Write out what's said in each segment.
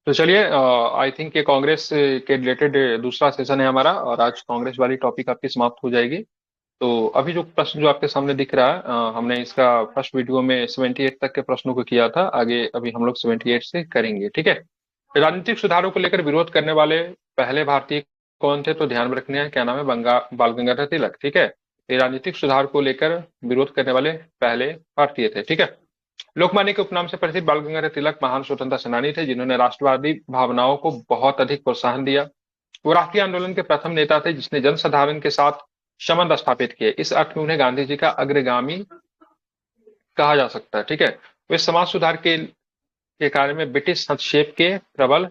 तो चलिए, I think ये कांग्रेस के रिलेटेड दूसरा सेशन है हमारा, और आज कांग्रेस वाली टॉपिक आपकी समाप्त हो जाएगी। तो अभी जो प्रश्न जो आपके सामने दिख रहा है, हमने इसका फर्स्ट वीडियो में 78 तक के प्रश्नों को किया था। आगे अभी हम लोग 78 से करेंगे, ठीक है। राजनीतिक सुधारों को लेकर विरोध करने वाले पहले भारतीय कौन थे? तो ध्यान में रखने हैं, क्या नाम है, बाल गंगाधर तिलक, ठीक है। ये राजनीतिक सुधार को लेकर विरोध करने वाले पहले भारतीय थे, ठीक है। लोकमान्य के उपनाम से प्रसिद्ध बाल गंगाधर तिलक महान स्वतंत्रता सेनानी थे, जिन्होंने राष्ट्रवादी भावनाओं को बहुत अधिक प्रोत्साहन दिया। वो राष्ट्रीय आंदोलन के प्रथम नेता थे, जिसने जनसाधारण के साथ संबंध स्थापित किए। इस अर्थ में उन्हें गांधी जी का अग्रगामी कहा जा सकता है, ठीक है। वे समाज सुधार के कार्य में ब्रिटिश हस्तक्षेप के प्रबल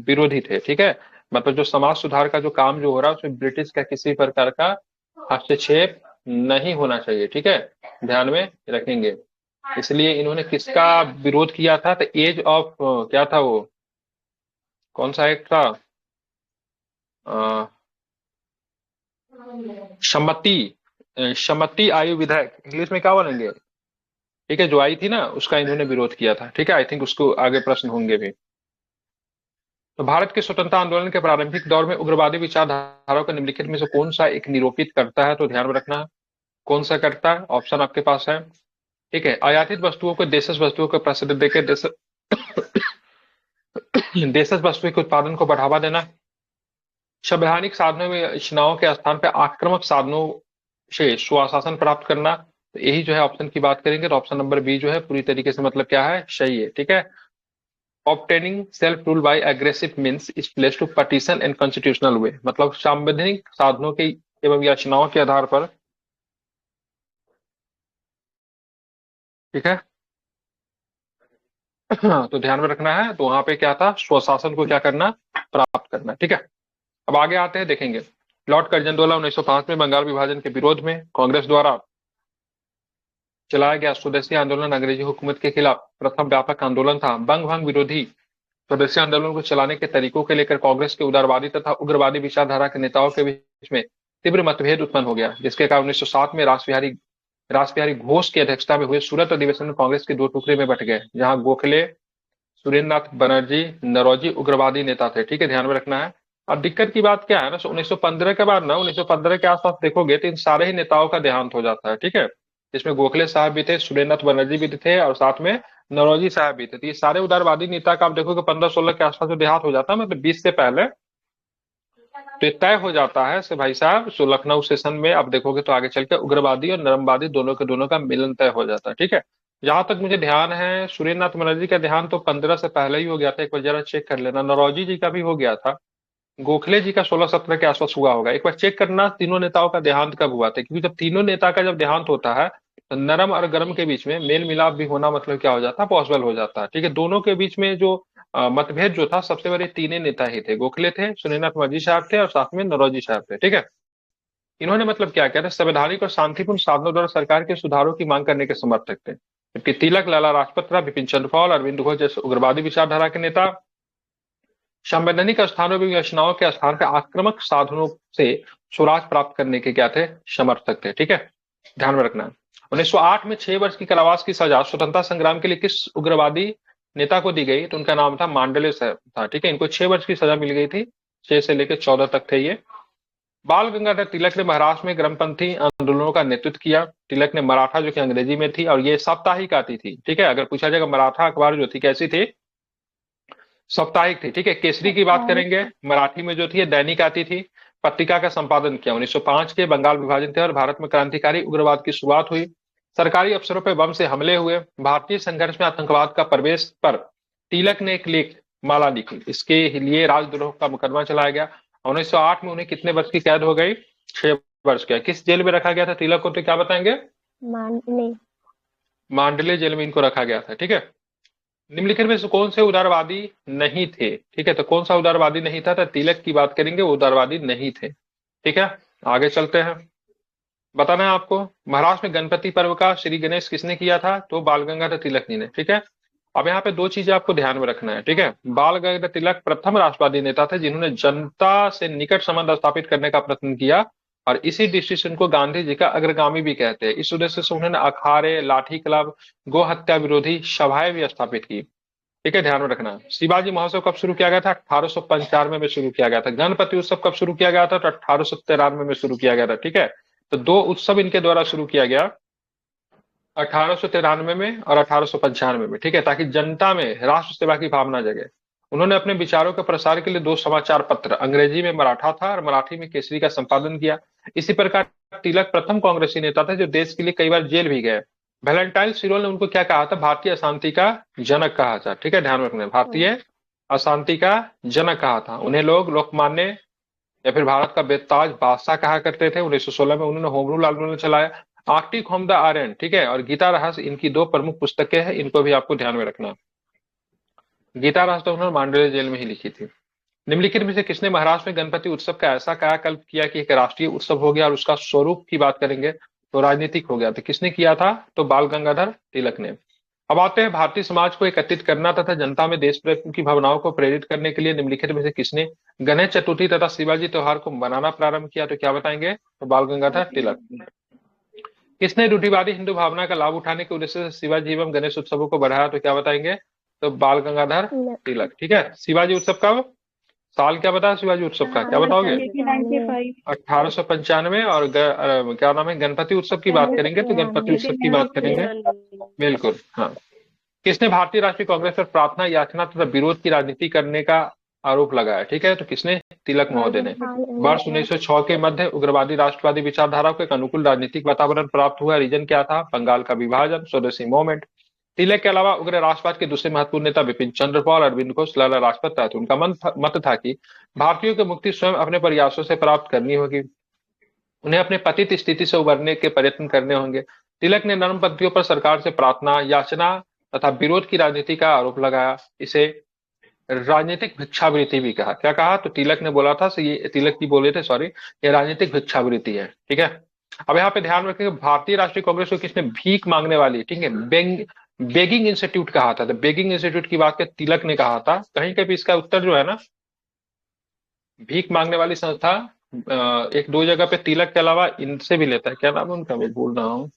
विरोधी थे, ठीक है। मतलब जो समाज सुधार का जो काम जो हो रहा है, उसमें ब्रिटिश का किसी प्रकार का हस्तक्षेप नहीं होना चाहिए, ठीक है। ध्यान में रखेंगे। इसलिए इन्होंने किसका विरोध किया था? तो एज ऑफ क्या था वो, कौन सा एक्ट था? अ, सम्मति सम्मति आयु विधेयक, इंग्लिश में क्या बोलेंगे, ठीक है, जो आई थी ना, उसका इन्होंने विरोध किया था, ठीक है। आई थिंक उसको आगे प्रश्न होंगे भी। तो भारत के स्वतंत्रता आंदोलन के प्रारंभिक दौर में उग्रवादी विचारधाराओं के निम्नलिखित में से कौन सा एक निरूपित करता है? तो ध्यान में रखना, कौन सा करता है, ऑप्शन आपके पास है, ठीक है। आयातित वस्तुओं को देशज वस्तुओं को प्रसिद्ध देकर देशज वस्तु के उत्पादन को बढ़ावा देना, संवैधानिक साधनों में योजनाओं के स्थान पर आक्रामक साधनों से स्वशासन प्राप्त करना। तो यही जो है ऑप्शन की बात करेंगे, तो ऑप्शन नंबर बी जो है पूरी तरीके से मतलब क्या है, सही है, ठीक है। Obtaining self rule by aggressive means is place to partition and constitutional way, मतलब संवैधानिक साधनों के एवं याचनाओं के आधार पर, ठीक है। तो ध्यान में रखना है, तो वहां पे क्या था, स्वशासन को क्या करना, प्राप्त करना, ठीक है। अब आगे आते हैं, देखेंगे। लॉर्ड कर्जन द्वारा 1905 में बंगाल विभाजन के विरोध में कांग्रेस द्वारा चलाया गया स्वदेशी आंदोलन अंग्रेजी हुकूमत के खिलाफ प्रथम व्यापक आंदोलन था। बंग भंग विरोधी स्वदेशी आंदोलन को चलाने के तरीकों के लेकर कांग्रेस के उदारवादी तथा उग्रवादी विचारधारा के नेताओं के बीच में तीव्र मतभेद उत्पन्न हो गया, जिसके कारण 1907 में रासबिहारी घोष की अध्यक्षता में हुए सूरत अधिवेशन में कांग्रेस के दो टुकड़े में बट गए, जहां गोखले सुरेंद्र नाथ बनर्जी नरौजी उग्रवादी नेता थे, ठीक है, ध्यान में रखना है। अब दिक्कत की बात क्या है ना, 1915 के बाद ना, 1915 के आसपास देखोगे तो इन सारे ही नेताओं का देहांत हो जाता है, ठीक है। इसमें गोखले साहब भी थे, सुरेंद्र नाथ बनर्जी भी थे, और साथ में नरौजी साहब भी थे। तो ये सारे उदारवादी नेता का आप देखोगे 15-16 के आसपास जो देहांत हो जाता है, मतलब 20 से पहले तो ये तय हो जाता है से भाई साहब, सो लखनऊ सेशन में आप देखोगे तो आगे चल के उग्रवादी और नरमवादी दोनों के दोनों का मिलन तय हो जाता है, ठीक है। जहां तक मुझे ध्यान है, सुरेंद्र नाथ बनर्जी का देहांत तो 15 से पहले ही हो गया था, एक बार जरा चेक कर लेना। नरौजी जी का भी हो गया था। गोखले जी का 16-17 के आसपास हुआ होगा, एक बार चेक करना तीनों नेताओं का देहांत कब हुआ था, क्योंकि जब तीनों नेता का जब देहांत होता है, तो नरम और गर्म के बीच में मेल मिलाप भी होना मतलब क्या हो जाता है, पॉसिबल हो जाता है, ठीक है। दोनों के बीच में जो मतभेद जो था, सबसे बड़े तीन नेता ही थे, गोखले थे, सुरेंद्र नाथ बनर्जी साहब थे, और साथ में नरौजी साहब थे, ठीक है। इन्होंने मतलब क्या किया था, संवैधानिक और शांतिपूर्ण साधनों द्वारा सरकार के सुधारों की मांग करने के समर्थक थे। जबकि तिलक, लाला लाजपत राय, बिपिन चंद्र पाल, अरविंद घोष जैसे उग्रवादी विचारधारा के नेता संवैधानिक स्थानों में योजनाओं के स्थान पर आक्रामक साधनों से स्वराज प्राप्त करने के क्या थे, समर्थक थे, ठीक है। ध्यान में रखना। 1908 में 6 वर्ष की कारावास की सजा स्वतंत्रता संग्राम के लिए किस उग्रवादी नेता को दी गई? तो उनका नाम था मांडले साहब था, ठीक है। इनको 6 वर्ष की सजा मिल गई थी, 6 से लेकर 14 तक थे ये। बाल गंगाधर तिलक ने महाराष्ट्र में ग्रामपंथी आंदोलनों का नेतृत्व किया। तिलक ने मराठा, जो कि अंग्रेजी में थी, और ये साप्ताहिक आती थी, ठीक है। अगर पूछा जाएगा मराठा अखबार जो थी कैसी थी, साप्ताहिक थी, ठीक है। केसरी की बात करेंगे, मराठी में जो थी ये दैनिक आती थी। पत्रिका का संपादन किया। 1905 के बंगाल विभाजन थे और भारत में क्रांतिकारी उग्रवाद की शुरुआत हुई। सरकारी अफसरों पर बम से हमले हुए। भारतीय संघर्ष में आतंकवाद का प्रवेश पर तिलक ने एक लेख माला लिखी, इसके लिए राजद्रोह का मुकदमा चलाया गया। 1908 में उन्हें कितने वर्ष की कैद हो गई? 6 वर्ष का। किस जेल में रखा गया था तिलक को? तो क्या बताएंगे? मानने। मांडले जेल में इनको रखा गया था, ठीक है। निम्नलिखित में से कौन से उदारवादी नहीं थे? ठीक है, तो कौन सा उदारवादी नहीं था? तो तिलक की बात करेंगे, वो उदारवादी नहीं थे, ठीक है। आगे चलते हैं। बताना है आपको, महाराष्ट्र में गणपति पर्व का श्री गणेश किसने किया था? तो बाल गंगाधर तिलक जी ने, ठीक है। अब यहाँ पे दो चीजें आपको ध्यान में रखना है, ठीक है। बाल गंगाधर तिलक प्रथम राष्ट्रवादी नेता थे, जिन्होंने जनता से निकट संबंध स्थापित करने का प्रयत्न किया, और इसी दृष्टि को गांधी जी का अग्रगामी भी कहते हैं। इस उद्देश्य से उन्होंने अखाड़े, लाठी क्लब, गो हत्या विरोधी सभाएं भी स्थापित की। ठीक है, ध्यान में रखना। शिवाजी महोत्सव कब शुरू किया गया था? 1895 में शुरू किया गया था। गणपति उत्सव कब शुरू किया गया था? तो 1893 में शुरू किया गया था। ठीक है, तो दो उत्सव इनके द्वारा शुरू किया गया, 1893 में और 1895 में। ठीक है, ताकि जनता में राष्ट्र सेवा की भावना जगे। उन्होंने अपने विचारों के प्रसार के लिए दो समाचार पत्र, अंग्रेजी में मराठा था और मराठी में केसरी, का संपादन किया। इसी प्रकार तिलक प्रथम कांग्रेसी नेता थे जो देश के लिए कई बार जेल भी गए। वैलेंटाइन सिरोल ने उनको क्या कहा था? भारतीय अशांति का जनक कहा था। ठीक है, ध्यान रखना, भारतीय अशांति का जनक कहा था। उन्हें लोग लोकमान्य या फिर भारत का बेताज बादशाह कहा करते थे। 1916 में उन्होंने होम रूल आंदोलन चलाया। आर्टिक होम द आर्यन, ठीक है, और गीता रहस्य, इनकी दो प्रमुख पुस्तकें हैं, इनको भी आपको ध्यान में रखना। गीता रहस्य तो उन्होंने मांडले जेल में ही लिखी थी। निम्नलिखित में से किसने महाराष्ट्र में गणपति उत्सव का ऐसा कायाकल्प किया कि एक राष्ट्रीय उत्सव हो गया? और उसका स्वरूप की बात करेंगे तो राजनीतिक हो गया। तो किसने किया था? तो बाल गंगाधर तिलक ने। अब आते हैं, भारतीय समाज को एकत्रित करना तथा जनता में देश प्रेम की भावनाओं को प्रेरित करने के लिए निम्नलिखित में से किसने गणेश चतुर्थी तथा शिवाजी त्योहार को मनाना प्रारंभ किया? तो क्या बताएंगे? तो बाल गंगाधर तिलक। किसने रूढ़िवादी हिंदू भावना का लाभ उठाने के उद्देश्य से शिवाजी एवं गणेश उत्सवों को बढ़ाया? तो क्या बताएंगे? तो बाल गंगाधर तिलक। ठीक है, शिवाजी उत्सव का साल क्या बताया? शिवाजी उत्सव का क्या बताओगे? 1895। और क्या नाम है? गणपति उत्सव की बात करेंगे तो गणपति उत्सव की बात करेंगे, बिल्कुल, हाँ। किसने भारतीय राष्ट्रीय कांग्रेस पर प्रार्थना, याचना तथा विरोध की राजनीति करने का आरोप लगाया? ठीक है, तो किसने? तिलक महोदय ने। वर्ष 1906 के मध्य उग्रवादी राष्ट्रवादी विचारधारा को एक अनुकूल राजनीतिक वातावरण प्राप्त हुआ। रीजन क्या था? बंगाल का विभाजन, स्वदेशी मूवमेंट। तिलक के अलावा उग्र राष्ट्रवाद के दूसरे महत्वपूर्ण नेता बिपिन चंद्र पाल, अरविंद घोष, लाला लाजपत राय थे। उनका मत था कि भारतीयों की मुक्ति स्वयं अपने प्रयासों से प्राप्त करनी होगी। उन्हें अपने पतित स्थिति से उबरने के प्रयत्न करने होंगे। तिलक ने नरम पद्धतियों पर सरकार से प्रार्थना, याचना तथा विरोध की राजनीति का आरोप लगाया। इसे राजनीतिक भिक्षावृत्ति भी कहा। क्या कहा? तो तिलक ने बोला था, ये तिलक जी बोले थे, सॉरी, ये राजनीतिक भिक्षावृत्ति है। ठीक है, अब यहाँ पे ध्यान रखेंगे, भारतीय राष्ट्रीय कांग्रेस को किसने भीख मांगने वाली, ठीक है, बेगिंग इंस्टीट्यूट कहा था। तो बेगिंग इंस्टीट्यूट की बात तिलक ने कहा था। कहीं कहीं इसका उत्तर जो है ना, भीख मांगने वाली संस्था, एक दो जगह पे तिलक के अलावा इनसे भी लेता है। क्या नाम है उनका? मैं भूल रहा हूँ।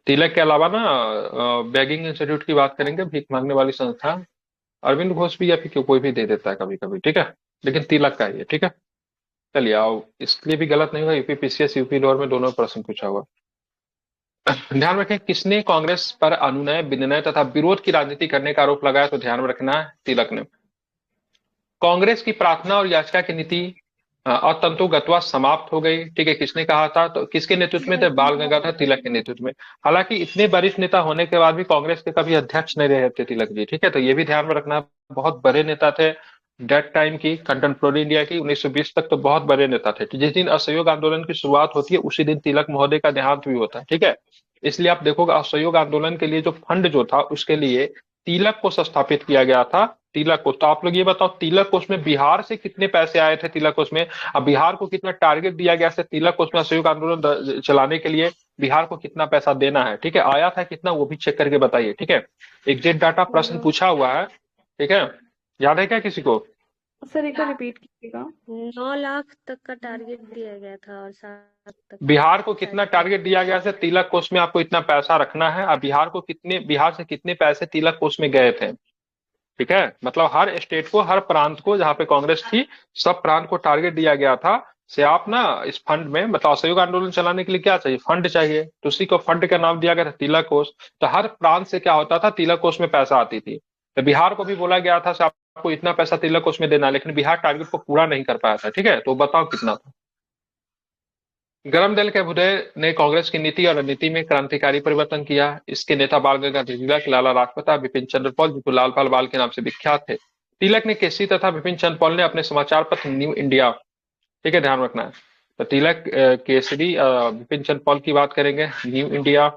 तिलक के अलावा ना बेगिंग इंस्टीट्यूट की बात करेंगे, भीख मांगने वाली संस्था, अरविंद घोष भी या फिर कोई भी दे देता है कभी कभी। ठीक है, लेकिन तिलक का ये। ठीक है, चलिए आओ, इसलिए भी गलत नहीं हुआ, यूपीपीसीएस यूपी लोअर में दोनों प्रश्न पूछा हुआ। ध्यान रखें, किसने कांग्रेस पर अनुनय, विनिमय तथा विरोध की राजनीति करने का आरोप लगाया? तो ध्यान में रखना है, तिलक ने। कांग्रेस की प्रार्थना और याचिका की नीति अतंतुगत्वा समाप्त हो गई। ठीक है, किसने कहा था? तो किसके नेतृत्व में थे? बाल गंगाधर तिलक के नेतृत्व में। हालांकि इतने वरिष्ठ नेता होने के बाद भी कांग्रेस के कभी अध्यक्ष नहीं रहे थे तिलक जी। ठीक है, तो ये भी ध्यान में रखना, बहुत बड़े नेता थे डेट टाइम की, कंटेम्प्रोरी इंडिया की, 1920 तक तो बहुत बड़े नेता थे। जिस दिन असहयोग आंदोलन की शुरुआत होती है उसी दिन तिलक महोदय का देहांत भी होता है। ठीक है, इसलिए आप देखोगे असहयोग आंदोलन के लिए जो फंड जो था उसके लिए तिलक को स्थापित किया गया था। तिलक कोष। तो आप लोग ये बताओ, तिलक कोष में बिहार से कितने पैसे आए थे तिलक कोष में? अब बिहार को कितना टारगेट दिया गया है तिलक कोष में असहयोग आंदोलन चलाने के लिए? बिहार को कितना पैसा देना है? ठीक है, आया था कितना वो भी चेक करके बताइए। ठीक है, एग्जैक्ट डाटा प्रश्न पूछा हुआ है। ठीक है, याद है क्या किसी को? सर एक बार रिपीट कीजिएगा। 9 लाख तक का टारगेट दिया गया था और 7 तक बिहार को कितना टारगेट दिया गया है? तिलक कोष में आपको इतना पैसा रखना है। अब बिहार से कितने पैसे तिलक कोष में गए थे? ठीक है, मतलब हर स्टेट को, हर प्रांत को, जहां पे कांग्रेस थी सब प्रांत को टारगेट दिया गया था से आप ना इस फंड में, मतलब असहयोग आंदोलन चलाने के लिए क्या चाहिए? फंड चाहिए। तो उसी को फंड का नाम दिया गया था तिलक कोष। तो हर प्रांत से क्या होता था? तिलक कोष में पैसा आती थी। तो बिहार को भी बोला गया था आपको इतना पैसा तिलक कोष में देना, लेकिन बिहार टारगेट को पूरा नहीं कर पाया था। ठीक है, तो बताओ कितना था? गरम दल के अभ्युदय ने कांग्रेस की नीति और रणनीति में क्रांतिकारी परिवर्तन किया। इसके नेता बाल गंगाधर तिलक, लाला लाजपत राय, बिपिन चंद्र पाल, जो लाल पाल बाल के नाम से विख्यात थे। तिलक ने केसरी तथा बिपिन चंद्र पाल ने अपने समाचार पत्र न्यू इंडिया, ठीक है, ध्यान रखना है। तो तिलक केसरी, बिपिन चंद्र पाल की बात करेंगे, न्यू इंडिया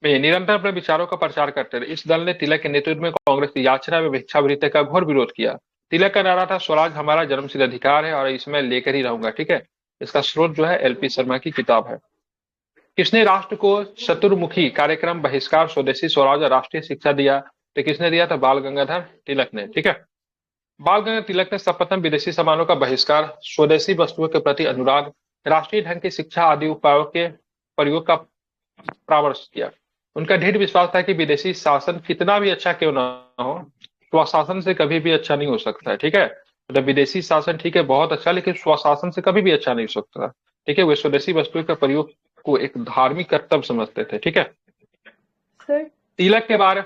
में निरंतर अपने विचारों का प्रचार करते रहे। इस दल ने तिलक के नेतृत्व में कांग्रेस की याचना व भिक्षावृत्ति का घोर विरोध किया। तिलक का नारा था, स्वराज हमारा जन्मसिद्ध अधिकार है और इसमें लेकर ही रहूंगा। ठीक है, इसका स्रोत जो है एलपी शर्मा की किताब है। किसने राष्ट्र को चतुर्मुखी कार्यक्रम, बहिष्कार, स्वदेशी स्वराज और राष्ट्रीय शिक्षा दिया? तो किसने दिया था? बाल गंगाधर तिलक ने। ठीक है, बाल गंगाधर तिलक ने सर्वप्रथम विदेशी सामानों का बहिष्कार, स्वदेशी वस्तुओं के प्रति अनुराग, राष्ट्रीय ढंग की शिक्षा आदि उपायों के प्रयोग का परामर्श किया। उनका दृढ़ विश्वास था कि विदेशी शासन कितना भी अच्छा क्यों ना हो, स्वशासन से कभी भी अच्छा नहीं हो सकता है। ठीक है, मतलब विदेशी शासन ठीक है बहुत अच्छा, लेकिन स्वशासन से कभी भी अच्छा नहीं हो सकता। ठीक है, वे स्वदेशी वस्तुओं का प्रयोग को एक धार्मिक कर्तव्य समझते थे। ठीक है, सर तिलक के बारे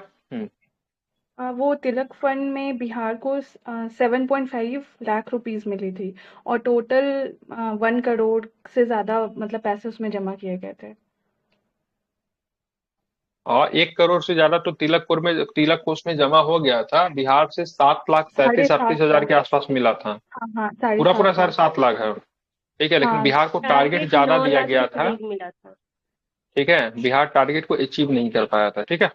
वो तिलक फंड में बिहार को 7.5 लाख रुपीस मिली थी और टोटल 1 करोड़ से ज्यादा मतलब पैसे उसमें जमा किए गए थे। 1 करोड़ से ज्यादा तो तिलक कोष में जमा हो गया था। बिहार से 7,37,38,000 7.5 लाख। के आसपास मिला था। हाँ हाँ, साढ़े पूरा पूरा सात साढ़े लाख 7 लाख है। ठीक है, लेकिन हाँ। बिहार को टारगेट टारगेट ज्यादा नौ दिया लाख गया के था। करीब मिला था। ठीक है, बिहार टारगेट को अचीव नहीं कर पाया था। ठीक है,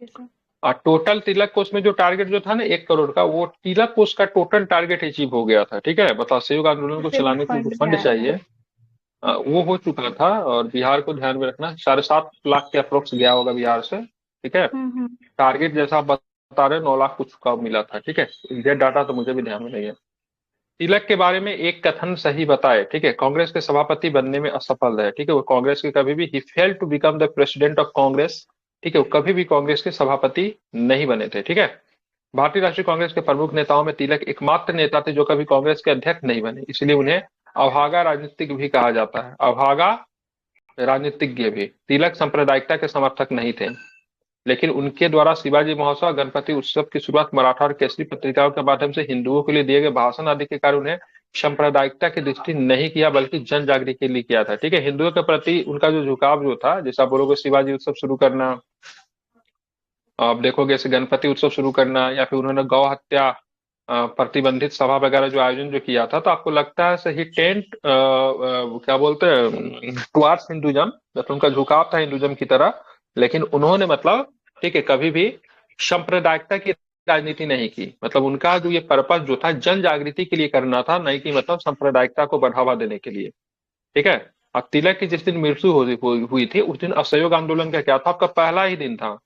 कैसा? और टोटल तिलक कोष में जो टारगेट जो था ना 1 करोड़ का, वो तिलक कोष का टोटल टारगेट अचीव हो गया था। ठीक है, बताओ, सहयोग आंदोलन को तिलक चलाने के लिए जो फंड में फंड आया था। चाहिए वो हो चुका था। और बिहार को ध्यान में रखना, 7.5 लाख के अप्रोक्स गया होगा बिहार से। ठीक है, हम्म। टारगेट जैसा आप बता रहे 9 लाख कुछ का मिला था। ठीक है, एग्जैक्ट डाटा तो मुझे भी ध्यान में नहीं है। तिलक के बारे में एक कथन सही बताए। ठीक है, कांग्रेस के सभापति बनने में असफल रहे। ठीक है, वो कांग्रेस के कभी भी he fail to become the president of Congress. ठीक है, वो कभी भी कांग्रेस के सभापति नहीं बने थे। ठीक है, भारतीय राष्ट्रीय कांग्रेस के प्रमुख नेताओं में तिलक एकमात्र नेता थे जो कभी कांग्रेस के अध्यक्ष नहीं बने, इसलिए उन्हें अभागा राजनीतिक भी कहा जाता है। अभागा राजनीतिज्ञ भी। तिलक सांप्रदायिकता के समर्थक नहीं थे, लेकिन उनके द्वारा शिवाजी महोत्सव, गणपति उत्सव की शुरुआत, मराठा और केसरी पत्रिकाओं के माध्यम से हिंदुओं के लिए दिए गए भाषण आदि के कारण उन्हें सांप्रदायिकता की दृष्टि नहीं किया, बल्कि जन जागृति के लिए किया था। ठीक है, हिंदुओं के प्रति उनका जो झुकाव जो था, जैसा आप बोलोगे शिवाजी उत्सव शुरू करना, आप देखोगे ऐसे गणपति उत्सव शुरू करना, या फिर उन्होंने गौ हत्या प्रतिबंधित सभा वगैरह जो आयोजन जो किया था, तो आपको लगता है सही टेंट क्या बोलते हैं टुवार्ड्स हिंदुइज्म, मतलब उनका झुकाव था हिंदुइज्म की तरह। लेकिन उन्होंने मतलब ठीक है कभी भी सांप्रदायिकता की राजनीति नहीं की। मतलब उनका जो ये पर्पस जो था जन जागृति के लिए करना था, नहीं कि मतलब सांप्रदायिकता को बढ़ावा देने के लिए। ठीक है, अब तिलक की जिस दिन मृत्यु हुई थी, उस दिन असहयोग आंदोलन का क्या था, आपका पहला ही दिन था।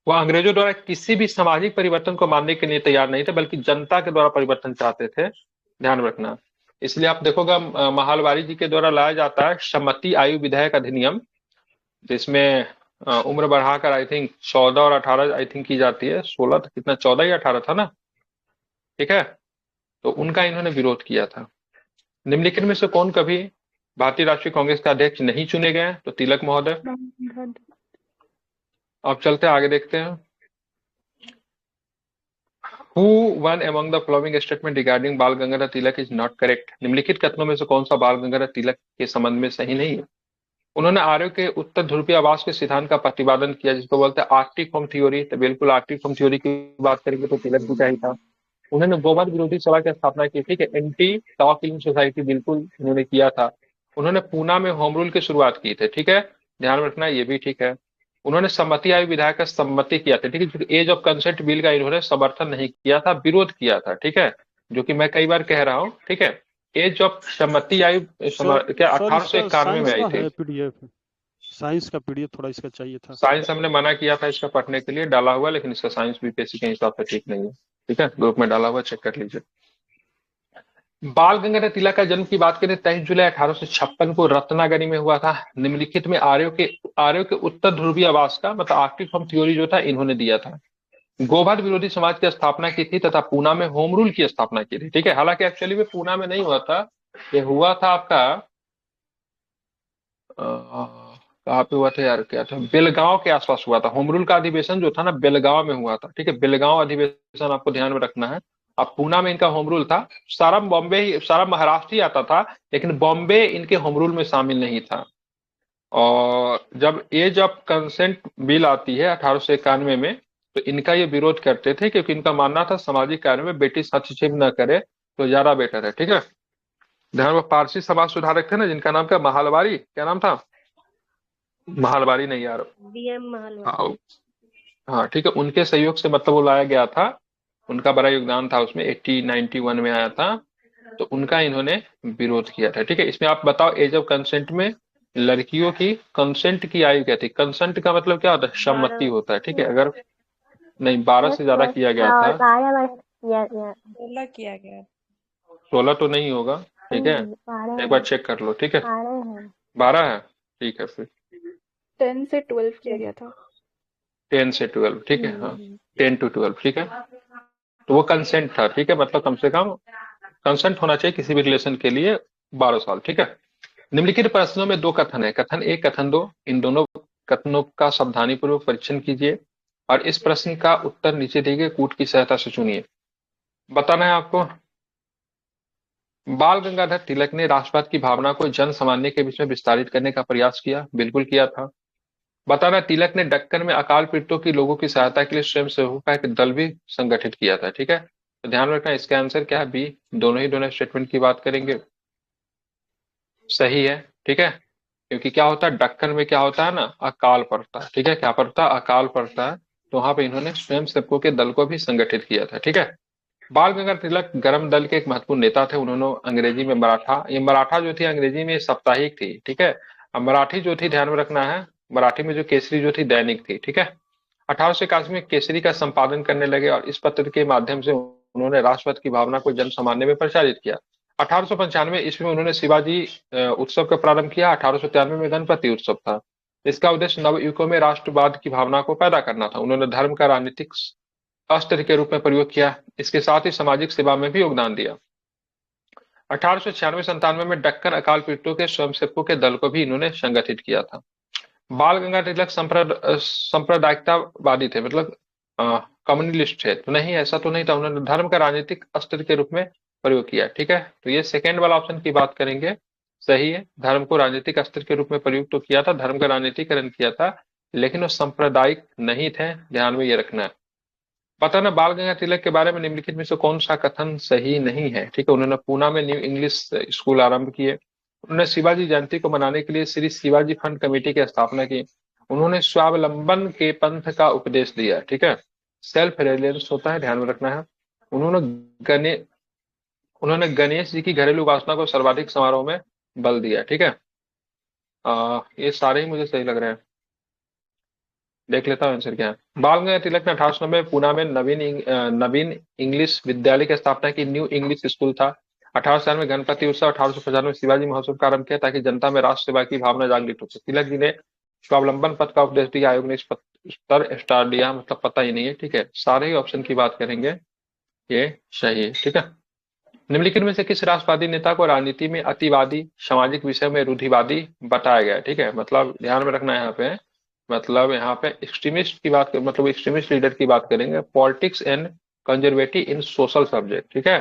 वह अंग्रेजों द्वारा किसी भी सामाजिक परिवर्तन को मानने के लिए तैयार नहीं थे, बल्कि जनता के द्वारा परिवर्तन चाहते थे। ध्यान रखना, इसलिए आप देखोगे महालवारी जी के द्वारा लाया जाता है सम्मति आयु विधेयक अधिनियम, जिसमें उम्र बढ़ाकर आई थिंक 14 और 18 आई थिंक की जाती है। 16 था कितना, 14 या 18 था ना। ठीक है, तो उनका इन्होंने विरोध किया था। निम्नलिखित में से कौन कभी भारतीय राष्ट्रीय कांग्रेस का अध्यक्ष नहीं चुने गए? तो तिलक महोदय। अब चलते आगे देखते हैं। Who one among the following statement regarding बाल Gangadhar Tilak is not correct? निम्नलिखित कथनों में से कौन सा बाल गंगाधर तिलक के संबंध में सही नहीं है? उन्होंने आर्यों के उत्तर ध्रुवीय आवास के सिद्धांत का प्रतिपादन किया, जिसको बोलते हैं आर्कटिक फॉर्म थ्योरी। तो बिल्कुल आर्कटिक फॉर्म थ्योरी की बात करेंगे तो तिलक भी चाहिए था। उन्होंने गोवध विरोधी सभा की स्थापना की। ठीक है, एंटी टॉ किलिंग सोसाइटी बिल्कुल उन्होंने किया था। उन्होंने पूना में होम रूल की शुरुआत की थी। ठीक है, ध्यान रखना ये भी ठीक है। उन्होंने सम्मति आयु विधायक का सम्मति किया था। ठीक है, एज ऑफ कंसेंट बिल का इन्होंने समर्थन नहीं किया था, विरोध किया था। ठीक है, जो कि मैं कई बार कह रहा हूँ। ठीक है, एज ऑफ सम्मति आयु क्या सर 1891 में साइंस आई का थी। है पीडीएफ, साइंस का पीडीएफ थोड़ा इसका चाहिए था। साइंस हमने मना किया था इसका पढ़ने के लिए, डाला हुआ, लेकिन इसका साइंस बीपीएससी के हिसाब से ठीक नहीं है। ठीक है, ग्रुप में डाला हुआ, चेक कर लीजिए। बाल गंगाधर तिलक का जन्म की बात करें 23 जुलाई 1856 को रत्नागिरी में हुआ था। निम्नलिखित में आर्यों के उत्तर ध्रुवीय आवास का मतलब आर्कटिक फॉर्म थ्योरी जो था इन्होंने दिया था। गोवध विरोधी समाज की स्थापना की थी तथा पूना में होम रूल की स्थापना की थी। ठीक है, हालांकि एक्चुअली में पूना में नहीं हुआ था, ये हुआ था आपका कहाँ पे हुआ था यार, क्या था, बेलगांव के आसपास हुआ था। होम रूल का अधिवेशन जो था ना बेलगांव में हुआ था। ठीक है, बेलगांव अधिवेशन आपको ध्यान में रखना है। अब पूना में इनका होम रूल था। सारा महाराष्ट्र ही आता था, लेकिन बॉम्बे इनके होम रूल में शामिल नहीं था। और जब एज ऑफ कंसेंट बिल आती है 1891 में, तो इनका ये विरोध करते थे, क्योंकि इनका मानना था सामाजिक कार्य में ब्रिटिश हस्तक्षेप न करे तो ज्यादा बेटर है। ठीक है, ध्यान में पारसी समाज सुधारक थे ना, जिनका नाम क्या, महालवारी, क्या नाम था, महालवारी नहीं यार, बीएम महालवा। हाँ हाँ ठीक है, उनके सहयोग से मतलब वो लाया गया था। उनका बड़ा योगदान था उसमें, 1891 में आया था। तो उनका इन्होंने विरोध किया था। ठीक है, इसमें आप बताओ एज ऑफ कंसेंट में लड़कियों की कंसेंट की आयु क्या थी? कंसेंट का मतलब क्या होता है? सम्मति 12 होता है। ठीक है, अगर नहीं 12 से ज्यादा किया गया था, 16 किया गया। 16 तो नहीं होगा। ठीक है, एक बार चेक कर लो। ठीक है, 12 है, ठीक है फिर 10 से 12 किया गया था। 10 से 12, ठीक है, हाँ 10 to 12, ठीक है। तो वो कंसेंट था, ठीक है, मतलब कम से कम कंसेंट होना चाहिए किसी भी रिलेशन के लिए 12 साल, ठीक है। निम्नलिखित प्रश्नों में दो कथन है, कथन एक, कथन दो, इन दोनों कथनों का सावधानी पूर्वक परीक्षण कीजिए और इस प्रश्न का उत्तर नीचे दिए गए कूट की सहायता से चुनिए। बताना है आपको, बाल गंगाधर तिलक ने राष्ट्रवाद की भावना को जन सामान्य के बीच में विस्तारित करने का प्रयास किया, बिल्कुल किया था। बताना, तिलक ने दक्कन में अकाल पीड़ितों की लोगों की सहायता के लिए स्वयंसेवकों का एक दल भी संगठित किया था, ठीक है। तो ध्यान रखना, इसका आंसर क्या है, बी। दोनों स्टेटमेंट की बात करेंगे, सही है, ठीक है। क्योंकि क्या होता है, दक्कन में क्या होता है ना, अकाल पड़ता है, ठीक है, क्या पड़ता है, अकाल पड़ता है। तो वहां पे इन्होंने स्वयंसेवकों के दल को भी संगठित किया था, ठीक है। बाल गंगाधर तिलक गरम दल के एक महत्वपूर्ण नेता थे। उन्होंने अंग्रेजी में मराठा, ये मराठा जो थी अंग्रेजी में साप्ताहिक थी, ठीक है। अब मराठी जो थी, ध्यान में रखना है, मराठी में जो केसरी जो थी दैनिक थी, ठीक है। 1881 में केसरी का संपादन करने लगे और इस पत्र के माध्यम से उन्होंने राष्ट्रवाद की भावना को जन सामान्य में प्रचारित किया। 1895 ईस्वी में उन्होंने शिवाजी उत्सव का प्रारंभ किया। 1893 में गणपति उत्सव था। इसका उद्देश्य नवयुवकों में राष्ट्रवाद की भावना को पैदा करना था। उन्होंने धर्म का राजनीतिक अस्त्र के रूप में प्रयोग किया, इसके साथ ही सामाजिक सेवा में भी योगदान दिया। 1896-97 में दक्कन अकाल पीड़ितों के स्वयंसेवकों के दल को भी इन्होंने संगठित किया था। बाल गंगाधर तिलक सांप्रदायिकतावादी थे, मतलब कम्युनिस्ट थे, तो नहीं, ऐसा तो नहीं था। उन्होंने धर्म का राजनीतिक अस्त्र के रूप में प्रयोग किया, ठीक है। तो ये सेकेंड वाला ऑप्शन की बात करेंगे, सही है। धर्म को राजनीतिक अस्त्र के रूप में प्रयोग तो किया था, धर्म का राजनीतिकरण किया था, लेकिन वो सांप्रदायिक नहीं थे, ध्यान में ये रखना है। बताना, बाल गंगाधर तिलक के बारे में निम्नलिखित में से कौन सा कथन सही नहीं है, ठीक है। उन्होंने पूना में न्यू इंग्लिश स्कूल आरंभ किए। उन्होंने शिवाजी जयंती को मनाने के लिए श्री शिवाजी फंड कमेटी की स्थापना की। उन्होंने स्वावलंबन के पंथ का उपदेश दिया, ठीक है। सेल्फ रिलायंस होता है, ध्यान में रखना है। उन्होंने गणे उन्होंने गणेश जी की घरेलू उपासना को सर्वाधिक समारोह में बल दिया, ठीक है। ये सारे ही मुझे सही लग रहे हैं, देख लेता हूँ आंसर क्या है। बाल गंगाधर तिलक ने 1890 में पुणे में नवीन इंग्लिश विद्यालय की स्थापना की। न्यू इंग्लिश स्कूल था। 1800 में गणपति उत्सव, 1895 में शिवाजी महोत्सव का आरंभ किया ताकि जनता में राष्ट्र सेवा की भावना जागृत हो। तिलक जी ने स्वावलंबन पथ का उपदेश दिया। आयोग ने इस पर स्टार दिया, मतलब पता ही नहीं है, ठीक है। सारे ही ऑप्शन की बात करेंगे, ये सही है, ठीक है। निम्नलिखित में से किस राष्ट्रवादी नेता को राजनीति में अतिवादी, सामाजिक विषय में रूढ़िवादी बताया गया है, ठीक है। मतलब ध्यान में रखना है यहाँ पे, मतलब यहाँ पे एक्सट्रीमिस्ट की बात, मतलब एक्सट्रीमिस्ट लीडर की बात करेंगे। Politics and conservative in social subject, ठीक है।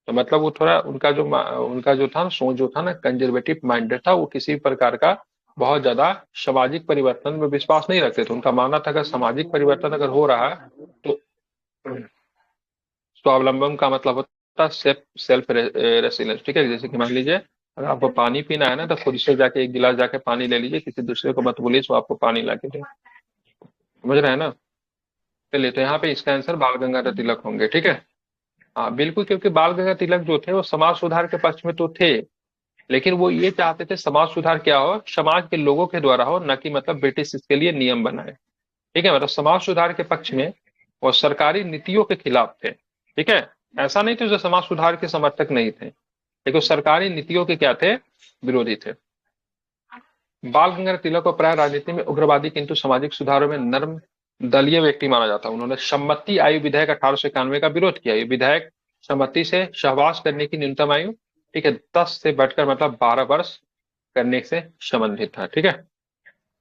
तो मतलब वो थोड़ा उनका जो था सोच जो था ना, कंजर्वेटिव माइंडेड था। वो किसी प्रकार का बहुत ज्यादा सामाजिक परिवर्तन में विश्वास नहीं रखते थे। उनका मानना था अगर सामाजिक परिवर्तन अगर हो रहा है तो स्वावलंबन का मतलब होता है सेल्फ रेसिलेंस, ठीक है। जैसे कि मान लीजिए अगर आपको पानी पीना है ना, तो खुद से जाके एक गिलास जाके पानी ले लीजिए, किसी दूसरे को मत बोलिए वो आपको पानी ला के दे, समझ रहे हैं ना। चलिए, तो यहाँ पे इसका आंसर बाल गंगाधर तिलक होंगे, ठीक है। हाँ बिल्कुल, क्योंकि बाल गंगाधर तिलक जो थे वो समाज सुधार के पक्ष में तो थे, लेकिन वो ये चाहते थे समाज सुधार क्या हो, समाज के लोगों के द्वारा हो, न कि मतलब ब्रिटिश इसके लिए नियम बनाए, ठीक है। मतलब समाज सुधार के पक्ष में और सरकारी नीतियों के खिलाफ थे, ठीक है। ऐसा नहीं थे जो समाज सुधार के समर्थक नहीं थे, लेकिन सरकारी नीतियों के क्या थे, विरोधी थे। बाल गंगाधर तिलक को प्राय राजनीति में उग्रवादी किंतु सामाजिक सुधारों में नर्म दलीय व्यक्ति माना जाता है। उन्होंने सम्मति आयु विधेयक 1891 का विरोध किया। ये विधेयक सम्मति से सहवास करने की न्यूनतम आयु, ठीक है, 10 से बढ़कर मतलब 12 वर्ष करने से संबंधित था, ठीक है।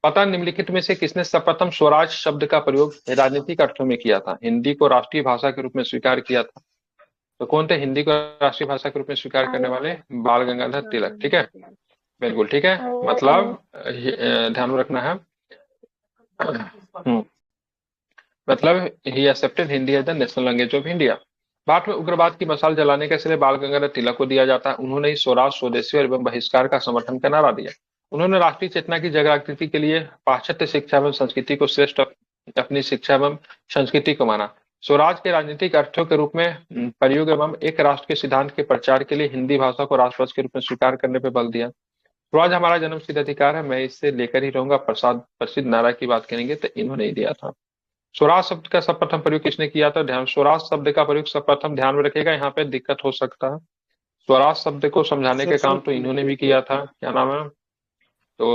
पता, निम्नलिखित में से किसने सर्वप्रथम स्वराज शब्द का प्रयोग राजनीतिक अर्थों में किया था। हिंदी को राष्ट्रीय भाषा के रूप में स्वीकार किया था। तो कौन थे हिंदी को राष्ट्रीय भाषा के रूप में स्वीकार करने वाले, बाल गंगाधर तिलक, ठीक है। बिल्कुल ठीक है, मतलब ध्यान में रखना है, मतलब ही accepted Hindi as the national language of India. Bharat में उग्रवाद की मशाल जलाने का श्रेय बाल गंगाधर तिलक को दिया जाता है। उन्होंने ही स्वराज, स्वदेशी और एवं बहिष्कार का समर्थन का नारा दिया। उन्होंने राष्ट्रीय चेतना की जागृति के लिए पाश्चात्य शिक्षा एवं संस्कृति को श्रेष्ठ अपनी शिक्षा एवं संस्कृति को माना। स्वराज के राजनीतिक अर्थों के रूप में प्रयोग एवं एक राष्ट्र के सिद्धांत के प्रचार के लिए हिंदी भाषा को राष्ट्रभाषा के रूप में स्वीकार करने पर बल दिया। स्वराज हमारा जन्मसिद्ध अधिकार है, मैं इससे लेकर ही रहूंगा, प्रसिद्ध नारा की बात करेंगे तो इन्होंने ही दिया था। स्वराज शब्द का सर्वप्रथम प्रयोग किसने किया था, ध्यान, स्वराज शब्द का प्रयोग सर्वप्रथम, ध्यान में रखिएगा, यहाँ पे दिक्कत हो सकता है। स्वराज शब्द को समझाने के काम तो इन्होंने भी किया था, क्या नाम है, तो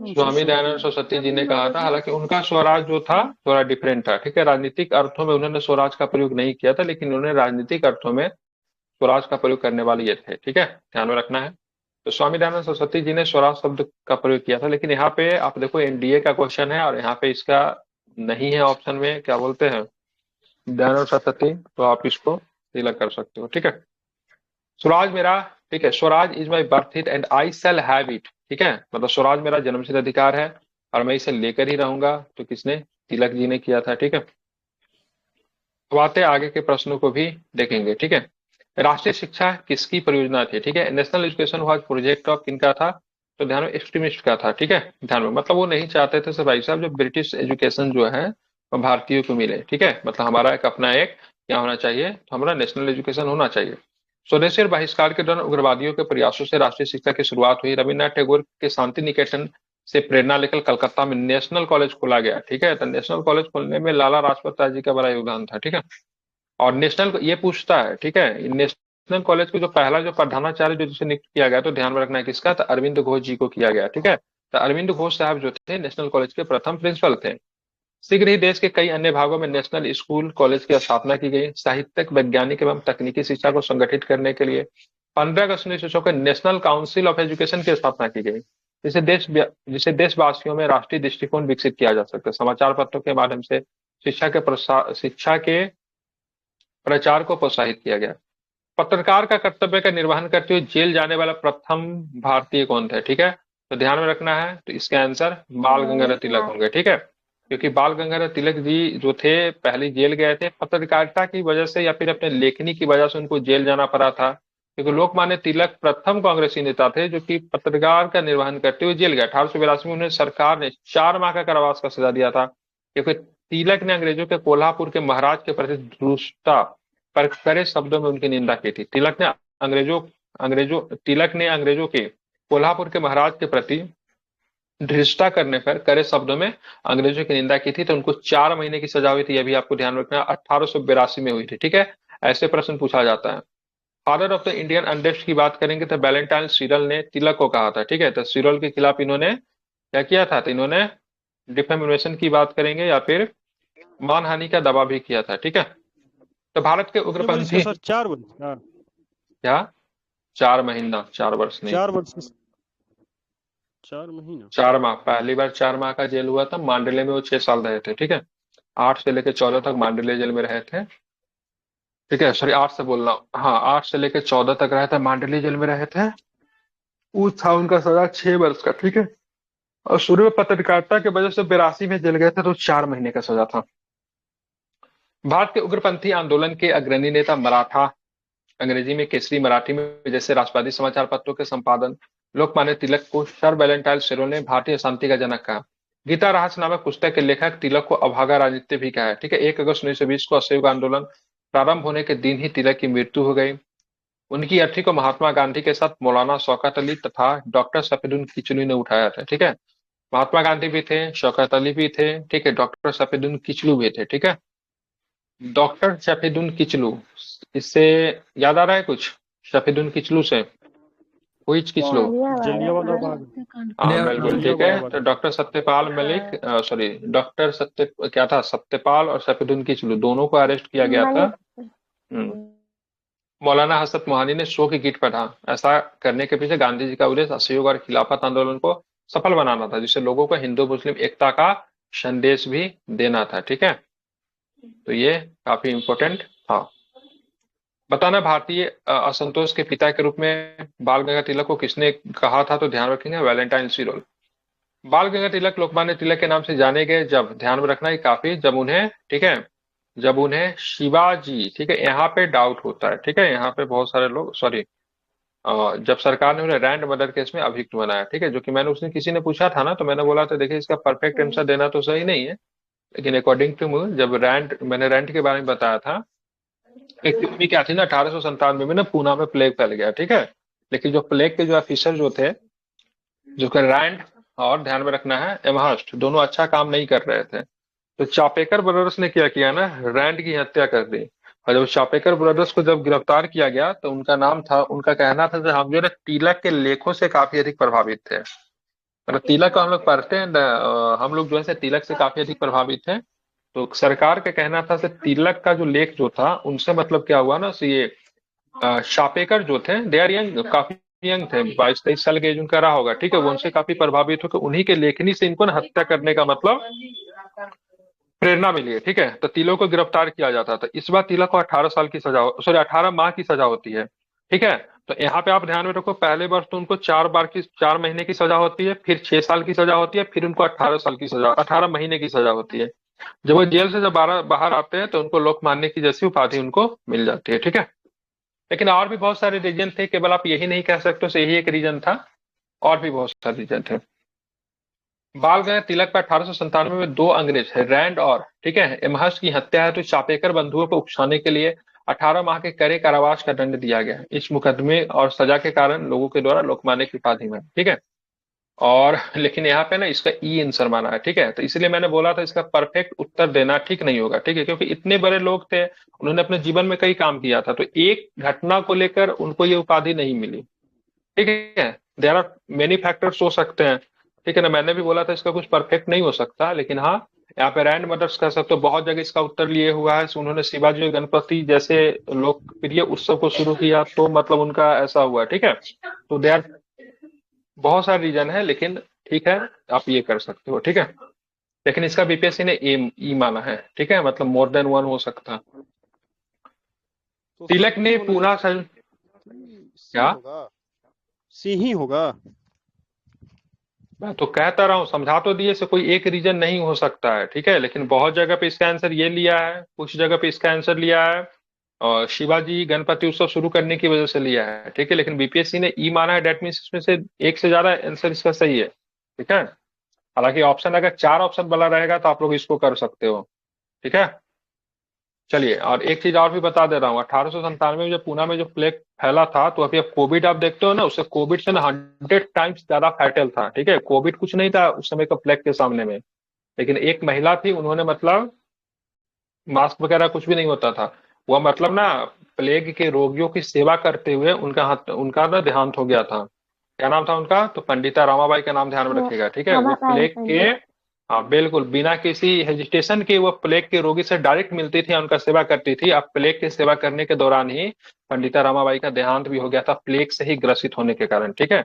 स्वामी दयानंद सरस्वती जी ने कहा था, हालांकि उनका स्वराज जो था थोड़ा डिफरेंट था, ठीक है। राजनीतिक अर्थों में उन्होंने स्वराज का प्रयोग नहीं किया था, लेकिन उन्होंने राजनीतिक अर्थों में स्वराज का प्रयोग करने वाले ये थे, ठीक है, ध्यान में रखना है। तो स्वामी दयानंद सरस्वती जी ने स्वराज शब्द का प्रयोग किया था, लेकिन यहाँ पे आप देखो एनडीए का क्वेश्चन है और यहाँ पे इसका नहीं है ऑप्शन में, क्या बोलते हैं, दयानंद सरस्वती, तो आप इसको तिलक कर सकते हो, ठीक है। स्वराज मेरा, ठीक है, Swaraj is my birth it and I shall have it, ठीक है, मतलब स्वराज मेरा जन्मसिद्ध अधिकार है और मैं इसे लेकर ही रहूंगा। तो किसने, तिलक जी ने किया था, ठीक है। अब आते हैं आगे के प्रश्नों को भी देखेंगे, ठीक है। राष्ट्रीय शिक्षा किसकी परियोजना थी, ठीक है। National education was project of किनका था, तो ध्यान में एक्सट्रीमिस्ट का था, ठीक है, ध्यान में, मतलब वो नहीं चाहते थे सब भाई साहब जो ब्रिटिश एजुकेशन जो है वो भारतीयों को मिले, ठीक है, मतलब हमारा एक अपना एक क्या होना चाहिए, तो हमारा नेशनल एजुकेशन होना चाहिए। स्वदेशी और बहिष्कार के दौरान उग्रवादियों के प्रयासों से राष्ट्रीय शिक्षा की शुरुआत हुई। रविन्द्रनाथ टैगोर के शांति निकेतन से प्रेरणा लेकर कलकत्ता में नेशनल कॉलेज खोला गया, ठीक है। तो नेशनल कॉलेज खोलने में लाला लाजपत राय जी का बड़ा योगदान था, ठीक है। और नेशनल ये पूछता है, ठीक है, नेशनल कॉलेज को जो पहला जो प्रधानाचार्य जो जिसे नियुक्त किया गया, तो ध्यान में रखना है किसका, तो अरविंद घोष जी को किया गया, ठीक है। तो अरविंद घोष साहब जो थे नेशनल कॉलेज के प्रथम प्रिंसिपल थे। शीघ्र ही देश के कई अन्य भागों में नेशनल स्कूल कॉलेज की स्थापना की गई। साहित्यिक, वैज्ञानिक एवं तकनीकी शिक्षा को संगठित करने के लिए 15 अगस्त 1900 को नेशनल काउंसिल ऑफ एजुकेशन की स्थापना की गई, जिसे देशवासियों में राष्ट्रीय दृष्टिकोण विकसित किया जा सकता है। समाचार पत्रों के माध्यम से शिक्षा के प्रचार को प्रोत्साहित किया गया। पत्रकार का कर्तव्य का निर्वहन करते हुए जेल जाने वाला प्रथम भारतीय कौन थे, ठीक है। तो ध्यान में रखना है, तो इसका आंसर बाल गंगाधर तिलक होंगे, ठीक है, क्योंकि बाल गंगाधर तिलक जी जो थे पहले जेल गए थे पत्रकारिता की वजह से या फिर अपने लेखनी की वजह से उनको जेल जाना पड़ा था, क्योंकि लोकमान्य तिलक प्रथम कांग्रेसी नेता थे जो कि पत्रकार का निर्वहन करते हुए जेल गए। 1882 में उन्हें सरकार ने 4 माह का कारावास का सजा दिया था, क्योंकि तिलक ने अंग्रेजों के कोल्हापुर के महाराज के प्रति दुष्टता पर कड़े शब्दों में उनकी निंदा की थी। तिलक ने अंग्रेजों के कोल्हापुर के महाराज के प्रति धृष्टता करने पर कड़े शब्दों में अंग्रेजों की निंदा की थी, तो उनको 4 महीने की सजा हुई थी। यह भी आपको ध्यान रखना है, 1882 में हुई थी, ठीक है। ऐसे प्रश्न पूछा जाता है। Father of the Indian unrest की बात करेंगे तो वैलेंटाइन सिरल ने तिलक को कहा था, ठीक है। तो सिरल के खिलाफ इन्होंने क्या किया था, तो इन्होंने डिफेमेशन की बात करेंगे या फिर मानहानि का दावा भी किया था, ठीक है। तो भारत के उग्रपंथी सर 4 वर्ष, क्या 4 महीना, 4 वर्ष नहीं, 4 वर्ष, 4 महीना, 4 माह, पहली बार 4 माह का जेल हुआ था। मांडले में वो 6 साल रहे थे, ठीक है। 8 से लेकर 14 तक मांडले जेल में रहे थे, ठीक है, सॉरी 8 से बोल रहा हूँ, हाँ 8 से लेकर 14 तक रहे थे, मांडले जेल में रहे थे। वो था उनका सजा 6 वर्ष का, ठीक है। और शुरू में पत्रकारिता की वजह से 82 में जेल गए थे, तो 4 महीने का सजा था। भारत के उग्रपंथी आंदोलन के अग्रणी नेता मराठा, अंग्रेजी में केसरी, मराठी में जैसे राष्ट्रवादी समाचार पत्रों के संपादन लोकमान्य तिलक को सर वैलेंटाइन सिरोल ने भारतीय शांति का जनक कहा। गीता रहस्य नामक पुस्तक के लेखक तिलक को अभागा राजनीति भी कहा है, ठीक है। 1 अगस्त 1920 को असहयोग आंदोलन प्रारंभ होने के दिन ही तिलक की मृत्यु हो गई। उनकी अर्थी को महात्मा गांधी के साथ मौलाना शौकत अली तथा डॉक्टर सफीउद्दीन किचलू ने उठाया था, ठीक है। महात्मा गांधी भी थे, शौकत अली भी थे, ठीक है, डॉक्टर सफीउद्दीन किचलू भी थे, ठीक है। डॉक्टर सफीउद्दीन किचलू, इससे याद आ रहा है कुछ सफीउद्दीन किचलू से, कोई किचलू, जलियांवाला बाग, हाँ बिल्कुल, ठीक है। तो doctor Satyapal Malik, sorry doctor क्या था, सत्यपाल और सफीउद्दीन किचलू दोनों को अरेस्ट किया गया था। मौलाना हसरत मोहानी ने शो की गीत पढ़ा। ऐसा करने के पीछे गांधी जी का उद्देश्य असहयोग और खिलाफत आंदोलन को सफल बनाना था, जिससे लोगों को हिंदू मुस्लिम एकता का संदेश भी देना था, ठीक है। तो ये काफी इंपॉर्टेंट था। बताना भारतीय असंतोष के पिता के रूप में बाल गंगाधर तिलक को किसने कहा था, तो ध्यान रखेंगे वैलेंटाइन सिरोल। बाल गंगाधर तिलक लोकमान्य तिलक के नाम से जाने गए जब, ध्यान में रखना है काफी, जब उन्हें, ठीक है, जब उन्हें शिवाजी, ठीक है, यहाँ पे डाउट होता है, ठीक है, यहाँ पे बहुत सारे लोग, सॉरी, जब सरकार ने उन्हें रैंड मर्डर केस में अभियुक्त बनाया, ठीक है, जो कि मैंने उसने किसी ने पूछा था ना, तो मैंने बोला था देखिए इसका परफेक्ट आंसर देना तो सही नहीं है, लेकिन अकॉर्डिंग टू मी जब मैंने रैंड के बारे में बताया था, एक्चुअली क्या थी ना, 1897 में ना पूना में प्लेग फैल गया, ठीक है। लेकिन जो प्लेग के जो ऑफिसर जो थे, जो कि रैंड और ध्यान में रखना है एमहर्स्ट, दोनों अच्छा काम नहीं कर रहे थे, तो चापेकर ब्रदर्स ने क्या किया ना, रैंड की हत्या कर दी। और जब चापेकर ब्रदर्स को जब गिरफ्तार किया गया तो उनका कहना था कि हम जो है तिलक के लेखों से काफी अधिक प्रभावित थे। मतलब तिलक को हम लोग पढ़ते हैं हम लोग जो है तिलक से काफी अधिक प्रभावित थे। तो सरकार का कहना था कि तिलक का जो लेख जो था उनसे मतलब क्या हुआ ना, ये शापेकर जो थे दे आर यंग, काफी यंग थे, 22-23 साल के एज उनका रहा होगा, ठीक है। वो उनसे काफी प्रभावित होकर उन्हीं के लेखनी से इनको ना हत्या करने का मतलब प्रेरणा मिली है, ठीक है। तो तिलक को गिरफ्तार किया जाता था। इस बार तिलक को 18 साल की सजा, सॉरी 18 माह की सजा होती है, ठीक है। तो यहाँ पे आप ध्यान में रखो, पहले वर्ष तो उनको 4 महीने की सजा होती है, फिर 6 साल की सजा होती है, फिर उनको 18 साल की सजा, 18 महीने की सजा होती है। जब वो जेल से जब बाहर आते हैं तो उनको लोकमान्य की जैसी उपाधि उनको मिल जाती है, ठीक है। लेकिन और भी बहुत सारे रीजन थे, केवल आप यही नहीं कह सकते हो यही एक रीजन था, और भी बहुत सारे रीजन थे। बाल गंगाधर तिलक पर 1897 में 2 अंग्रेज है, रैंड और, ठीक है, एमहर्स्ट की हत्या है तो चापेकर बंधुओं को उकसाने के लिए 18 माह के कड़े कारावास का दंड दिया गया। इस मुकदमे और सजा के कारण लोगों के द्वारा लोकमान्य की उपाधि में, ठीक है। और लेकिन यहाँ पे ना इसका ई आंसर माना है, ठीक है। तो इसलिए मैंने बोला था इसका परफेक्ट उत्तर देना ठीक नहीं होगा, ठीक है, क्योंकि इतने बड़े लोग थे, उन्होंने अपने जीवन में कई काम किया था, तो एक घटना को लेकर उनको ये उपाधि नहीं मिली, ठीक है। देयर आर मेनी फैक्टर्स हो सकते हैं, ठीक है ना। मैंने भी बोला था इसका कुछ परफेक्ट नहीं हो सकता, लेकिन हाँ यहाँ पे रैंड मदर्स कह सकते हो, बहुत जगह इसका उत्तर लिए हुआ है। उन्होंने शिवाजी और गणपति जैसे लोकप्रिय उत्सव को शुरू किया तो मतलब उनका ऐसा हुआ, ठीक है। तो दे आर बहुत सारे रीजन है, लेकिन ठीक है आप ये कर सकते हो, ठीक है। लेकिन इसका बीपीएससी ने ई माना है, ठीक है, मतलब मोर देन वन हो सकता। तो तिलक सी ने होना पूना चाहिए। सी क्या, होगा, सी ही होगा। मैं तो कहता रहा हूँ, समझा तो दिए से कोई एक रीजन नहीं हो सकता है, ठीक है। लेकिन बहुत जगह पे इसका आंसर ये लिया है, कुछ जगह पे इसका आंसर लिया है और शिवाजी गणपति उत्सव शुरू करने की वजह से लिया है, ठीक है। लेकिन बीपीएससी ने ई माना है, डेट मीन्स इसमें से एक से ज्यादा आंसर इसका सही है, ठीक है। हालांकि ऑप्शन अगर 4 ऑप्शन वाला रहेगा तो आप लोग इसको कर सकते हो, ठीक है। चलिए, और एक चीज और भी बता दे रहा हूँ, 1897 में जब पूना में जो प्लेग फैला था, तो अभी अब कोविड आप देखते हो ना, उससे कोविड से ना 100 टाइम्स ज्यादा फैटल था, ठीक है। कोविड कुछ नहीं था उस समय का प्लेग के सामने में। लेकिन एक महिला थी, उन्होंने मतलब मास्क वगैरह कुछ भी नहीं होता था, वह मतलब ना प्लेग के रोगियों की सेवा करते हुए उनका ना देहांत हो गया था। क्या नाम था उनका, तो पंडिता रामाबाई का नाम ध्यान में रखिएगा, ठीक है। वो रमाबाई प्लेग के, पंडित। हाँ बिल्कुल, बिना किसी हेजिटेशन के वो प्लेग के रोगी से डायरेक्ट मिलती थी, उनका सेवा करती थी। अब प्लेग की सेवा करने के दौरान ही पंडिता रामाबाई का देहांत भी हो गया था, प्लेग से ही ग्रसित होने के कारण, ठीक है।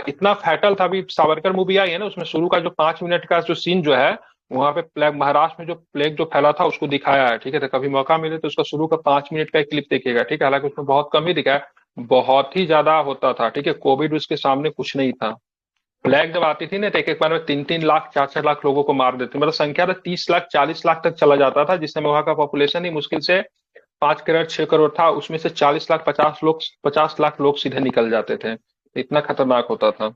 इतना फैटल था, अभी सावरकर मूवी आई है ना, उसमें शुरू का जो 5 मिनट का जो सीन जो है, वहां पे प्लेग, महाराष्ट्र में जो प्लेग जो फैला था उसको दिखाया है, ठीक है। तो कभी मौका मिले तो उसका शुरू का 5 मिनट का क्लिप देखिएगा, ठीक है। हालांकि उसमें बहुत कम ही दिखा है, बहुत ही ज्यादा होता था, ठीक है। कोविड उसके सामने कुछ नहीं था। प्लेग जब आती थी ना तो एक एक बार में 3-3 लाख 4-4 लाख लोगों को मार देती, मतलब संख्या तो 30 लाख 40 लाख तक चला जाता था, जिस समय वहां का पॉपुलेशन ही मुश्किल से 5 करोड़ 6 करोड़ था, उसमें से 40 लाख 50 लाख लोग सीधे निकल जाते थे, इतना खतरनाक होता था।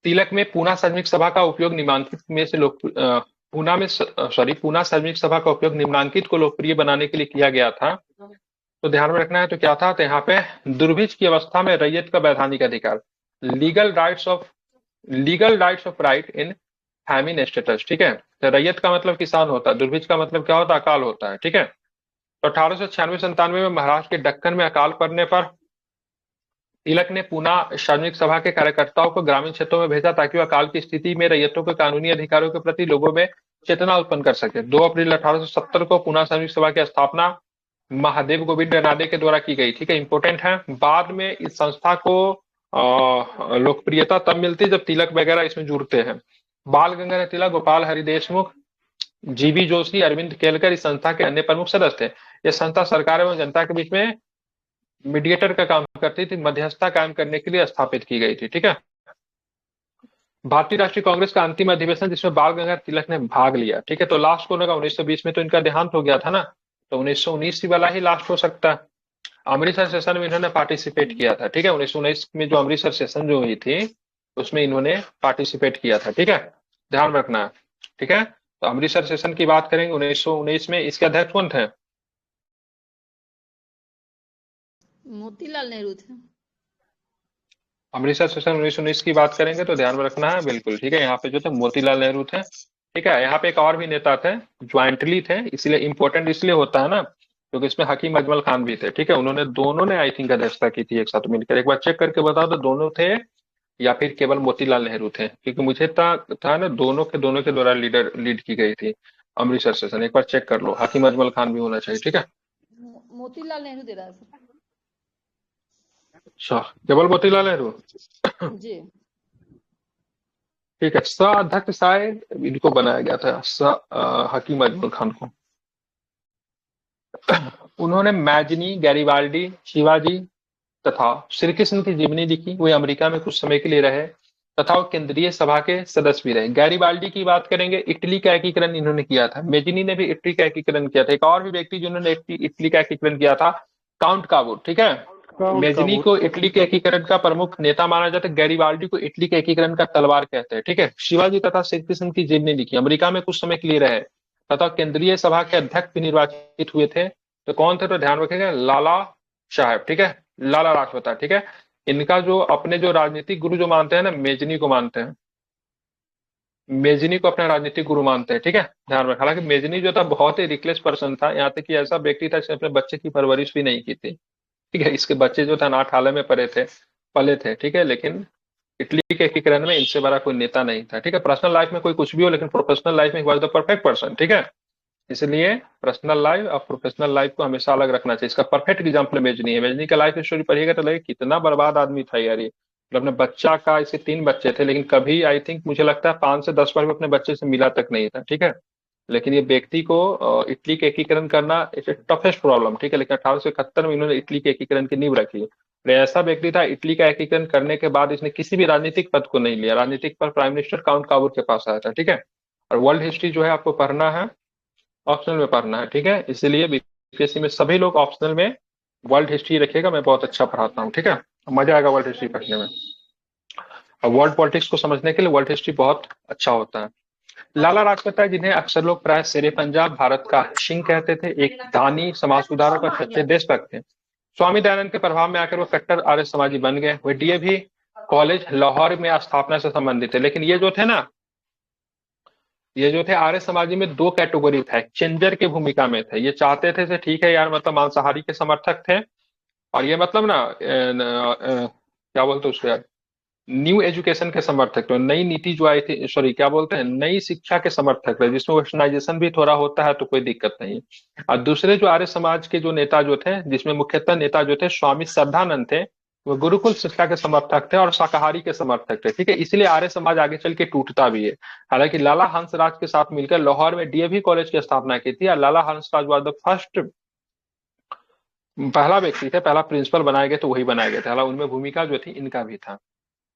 तिलक में पूना सार्वजनिक सभा का उपयोग निम्नांकित में से लोग पूना में सॉरी पूना सार्वजनिक सभा का उपयोग निम्नांकित को लोकप्रिय बनाने के लिए किया गया था। तो ध्यान में रखना है, तो क्या था, तो यहाँ पे दुर्भिक्ष की अवस्था में रैयत का वैधानिक अधिकार, legal rights of right in famine status, ठीक है। तो रैयत का मतलब किसान होता है, दुर्भिक्ष का मतलब क्या होता है, अकाल होता है, ठीक है। तो 1896-97 में महाराष्ट्र के दक्कन में अकाल पड़ने पर तिलक ने पूना सार्वजनिक सभा के कार्यकर्ताओं को ग्रामीण क्षेत्रों में भेजा ताकि वह अकाल की स्थिति में रैयतों के कानूनी अधिकारों के प्रति लोगों में चेतना उत्पन्न कर सके। 2 अप्रैल 1870 को पूना सार्वजनिक सभा की स्थापना महादेव गोविंद रानडे के द्वारा की गई, ठीक है, इंपोर्टेंट है। बाद में इस संस्था को लोकप्रियता तब मिलती है जब तिलक वगैरह इसमें जुड़ते हैं। बाल गंगाधर तिलक, गोपाल हरि देशमुख, जीबी जोशी, अरविंद केलकर इस संस्था के अन्य प्रमुख सदस्य थे। यह संस्था सरकार एवं जनता के बीच में मीडिएटर का काम करती थी, मध्यस्थता कायम करने के लिए स्थापित की गई थी, ठीक है। भारतीय राष्ट्रीय कांग्रेस का अंतिम अधिवेशन जिसमें बाल गंगाधर तिलक ने भाग लिया, ठीक है। तो लास्ट को होगा 1920 में, तो इनका देहांत हो गया था ना, तो 1919 वाला ही लास्ट हो सकता है। अमृतसर सेशन में इन्होंने पार्टिसिपेट किया था, ठीक है। 1919 में जो अमृतसर सेशन जो हुई थी उसमें इन्होंने पार्टिसिपेट किया था, ठीक है, ध्यान रखना है, ठीक है। तो अमृतसर सेशन की बात करेंगे 1919 में, इसके अध्यक्ष कौन थे, मोतीलाल नेहरू थे। अमृतसर सेशन 1919 की बात करेंगे तो ध्यान में रखना है, बिल्कुल ठीक है। यहाँ पे जो थे मोतीलाल नेहरू थे, ठीक है। यहाँ पे एक और भी नेता थे, ज्वाइंटली थे, इसलिए इंपॉर्टेंट इसलिए होता है ना क्योंकि इसमें हकीम अजमल खान भी थे, ठीक है। उन्होंने दोनों ने आई थिंक अध्यक्षता की थी एक साथ मिलकर। एक बार चेक करके बताओ तो दोनों थे या फिर केवल मोतीलाल नेहरू थे, क्योंकि मुझे था ना दोनों के द्वारा लीड की गई थी अमृतसर सेशन। एक बार चेक कर लो, हकीम अजमल खान भी होना चाहिए, ठीक है। मोतीलाल नेहरू दे रहा है सर। अच्छा, केवल मोतीलाल नेहरू, जी। ठीक है। अध्यक्ष शायद इनको बनाया गया था हकीम अजमल खान को। उन्होंने मैजनी, गैरिबाल्डी, शिवाजी तथा श्री कृष्ण की जीवनी लिखी। वे अमेरिका में कुछ समय के लिए रहे तथा वो केंद्रीय सभा के सदस्य भी रहे। गैरिबाल्डी की बात करेंगे, इटली का एकीकरण इन्होंने किया था। मेजिनी ने भी इटली का एकीकरण किया था। एक और भी व्यक्ति जिन्होंने इटली का एकीकरण किया था, काउंट काबूर, ठीक है। Count Mazzini काबूर। को इटली के एकीकरण का प्रमुख नेता माना जाता है, गैरिबाल्डी को इटली के एकीकरण का तलवार कहते हैं, ठीक है। शिवाजी तथा श्री कृष्ण की जीवनी लिखी, अमेरिका में कुछ समय के लिए रहे तथा केंद्रीय सभा के अध्यक्ष भी निर्वाचित हुए थे। तो कौन थे, तो ध्यान रखेगा, लाला साहब, ठीक है, लाला लाजपत, ठीक है। इनका जो अपने जो राजनीतिक गुरु जो मानते हैं ना, मेजनी को मानते हैं, मेजनी को अपना राजनीतिक गुरु मानते हैं, ठीक है, ध्यान रखना। हालांकि मेजनी जो था बहुत ही रिकलेस पर्सन था, यहाँ तक कि ऐसा व्यक्ति था जिसने अपने बच्चे की परवरिश भी नहीं की थी, ठीक है। इसके बच्चे जो था अनाथालय में पले थे, ठीक है। लेकिन इटली के एकीकरण में इनसे बड़ा कोई नेता नहीं था, ठीक है। पर्सनल लाइफ में कोई कुछ भी हो, लेकिन प्रोफेशनल लाइफ में वॉज द परफेक्ट पर्सन, ठीक है। इसलिए पर्सनल लाइफ और प्रोफेशनल लाइफ को हमेशा अलग रखना चाहिए। इसका परफेक्ट एग्जाम्पल मेजनी है। मेजनी का लाइफ स्टोरी पढ़िएगा तो लगे कितना बर्बाद आदमी था यार ये। मतलब अपने बच्चा का, इसके 3 बच्चे थे, लेकिन कभी आई थिंक मुझे लगता है 5 से 10 बार भी अपने बच्चे से मिला तक नहीं था, ठीक है। लेकिन ये व्यक्ति को इटली के एकीकरण करना इट्स टफेस्ट प्रॉब्लम, ठीक है। लेकिन 1871 में इन्होंने इटली के एकीकरण की नींव रखी। और ऐसा व्यक्ति था, इटली का एकीकरण करने के बाद इसने किसी भी राजनीतिक पद को नहीं लिया। राजनीतिक पर प्राइम मिनिस्टर काउंट काबूर के पास आया था, ठीक है। और वर्ल्ड हिस्ट्री जो है आपको पढ़ना है, ऑप्शनल में पढ़ना है, ठीक है। इसीलिए बीपीएससी में सभी लोग ऑप्शनल में वर्ल्ड हिस्ट्री रखिएगा। मैं बहुत अच्छा पढ़ाता हूँ, ठीक है। मजा आएगा वर्ल्ड हिस्ट्री पढ़ने में। और वर्ल्ड पॉलिटिक्स को समझने के लिए वर्ल्ड हिस्ट्री बहुत अच्छा होता है। लाला लाजपत राय, जिन्हें अक्सर लोग प्राय शेरे पंजाब, भारत का सिंह कहते थे, एक दानी, समाज सुधारक और सच्चे देशभक्त थे। स्वामी दयानंद के प्रभाव में आकर वो कट्टर आर्य समाजी बन गए। वे डीएवी कॉलेज लाहौर में स्थापना से संबंधित थे। लेकिन ये जो थे आर्य समाजी में 2 कैटेगरी था, चेंजर के भूमिका में थे। ये चाहते थे ठीक है यार, मतलब मांसाहारी के समर्थक थे, और ये मतलब ना क्या बोलते उसको यार, न्यू एजुकेशन के समर्थक थे। नई नीति जो आई थी, सॉरी क्या बोलते हैं, नई शिक्षा के समर्थक थे, जिसमें वेस्टर्नाइजेशन भी थोड़ा होता है तो कोई दिक्कत नहीं। और दूसरे जो आर्य समाज के जो नेता जो थे, जिसमें मुख्यतः नेता जो थे स्वामी श्रद्धानंद थे, वो गुरुकुल शिक्षा के समर्थक थे और शाकाहारी के समर्थक थे, ठीक है। इसलिए आर्य समाज आगे चल के टूटता भी है। हालांकि लाला हंसराज के साथ मिलकर लाहौर में डीएवी कॉलेज की स्थापना की थी। और लाला हंसराज वॉज द फर्स्ट, पहला व्यक्ति थे, पहला प्रिंसिपल बनाए गए तो वही बनाए गए थे। हालांकि उनमें भूमिका जो थी इनका भी था।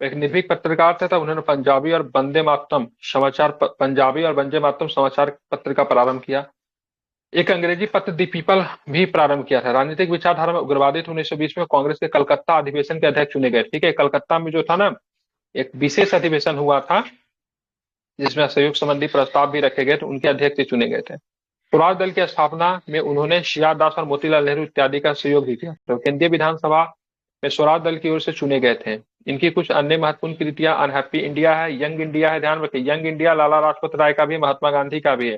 एक निर्भीक पत्रकार थे, तब उन्होंने पंजाबी और वंदे मातरम समाचार पत्र का प्रारंभ किया। एक अंग्रेजी पत्र दी पीपल भी प्रारंभ किया था। राजनीतिक विचारधारा में उग्रवादी थे। 1920 में कांग्रेस के कलकत्ता अधिवेशन के अध्यक्ष चुने गए, ठीक है। कलकत्ता में जो था ना, एक विशेष अधिवेशन हुआ था जिसमें सहयोग संबंधी प्रस्ताव भी रखे गए थे, उनके अध्यक्ष चुने गए थे। स्वराज दल की स्थापना में उन्होंने शियार दास और मोतीलाल नेहरू इत्यादि का सहयोग भी किया। तो केंद्रीय विधानसभा में स्वराज दल की ओर से चुने गए थे। इनकी कुछ अन्य महत्वपूर्ण कृतियां अनहैप्पी इंडिया है, यंग इंडिया है, ध्यान रखिए, यंग इंडिया लाला लाजपत राय का भी, महात्मा गांधी का भी है।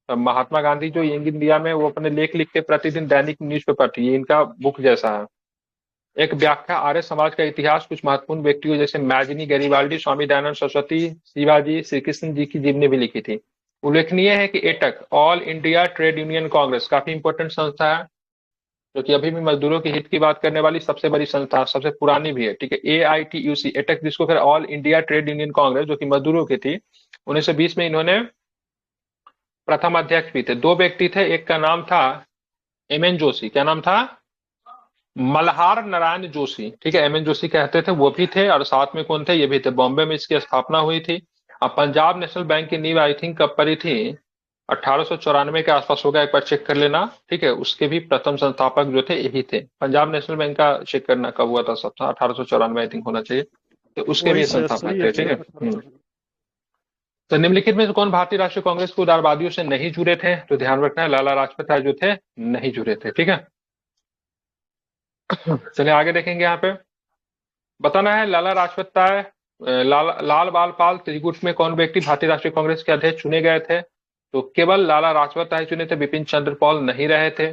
तो महात्मा गांधी जो यंग इंडिया में वो अपने लेख लिख के प्रतिदिन दैनिक न्यूज़पेपर थी, ये इनका बुक जैसा है। एक व्याख्या आर्य समाज का इतिहास, कुछ महत्वपूर्ण व्यक्तियों जैसे मैजनी, गैरिबाल्डी, स्वामी दयानंद सरस्वती, शिवाजी, श्री कृष्ण जी की जीवनी भी लिखी थी। उल्लेखनीय है कि AITUC, all India trade union Congress, काफी इंपॉर्टेंट संस्था है, जो कि अभी भी मजदूरों के हित की बात करने वाली सबसे बड़ी संस्था, सबसे पुरानी भी है, ठीक है। AITUC, एटक, जिसको फिर all India trade union Congress, जो कि मजदूरों की थी। 1920 में इन्होंने प्रथम अध्यक्ष भी थे। 2 व्यक्ति थे, एक का नाम था MN जोशी, क्या नाम था, मल्हार नारायण जोशी, ठीक है, MN जोशी कहते थे, वो भी थे। और साथ में कौन थे, ये भी थे। बॉम्बे में इसकी स्थापना हुई थी। अब पंजाब नेशनल बैंक की नींव आई थिंक कब पड़ी थी, 1894 के आसपास होगा, एक बार चेक कर लेना, ठीक है। उसके भी प्रथम संस्थापक जो थे यही थे। पंजाब नेशनल बैंक का चेक करना कब हुआ था, सब 1894 आई थिंक होना चाहिए, तो उसके भी वही सर, संस्थापक सही थे, है ठीक है। सर। तो निम्नलिखित में से कौन भारतीय राष्ट्रीय कांग्रेस की उदारवादियों से नहीं जुड़े थे, तो ध्यान रखना है लाला लाजपत राय जो थे नहीं जुड़े थे, ठीक है। चलिए आगे देखेंगे। यहाँ पे बताना है लाला लाजपत राय, लाल बाल पाल त्रिगुट में कौन व्यक्ति भारतीय राष्ट्रीय कांग्रेस के अध्यक्ष चुने गए थे, तो केवल लाला लाजपत राय चुने थे, बिपिन चंद्र पॉल नहीं रहे थे।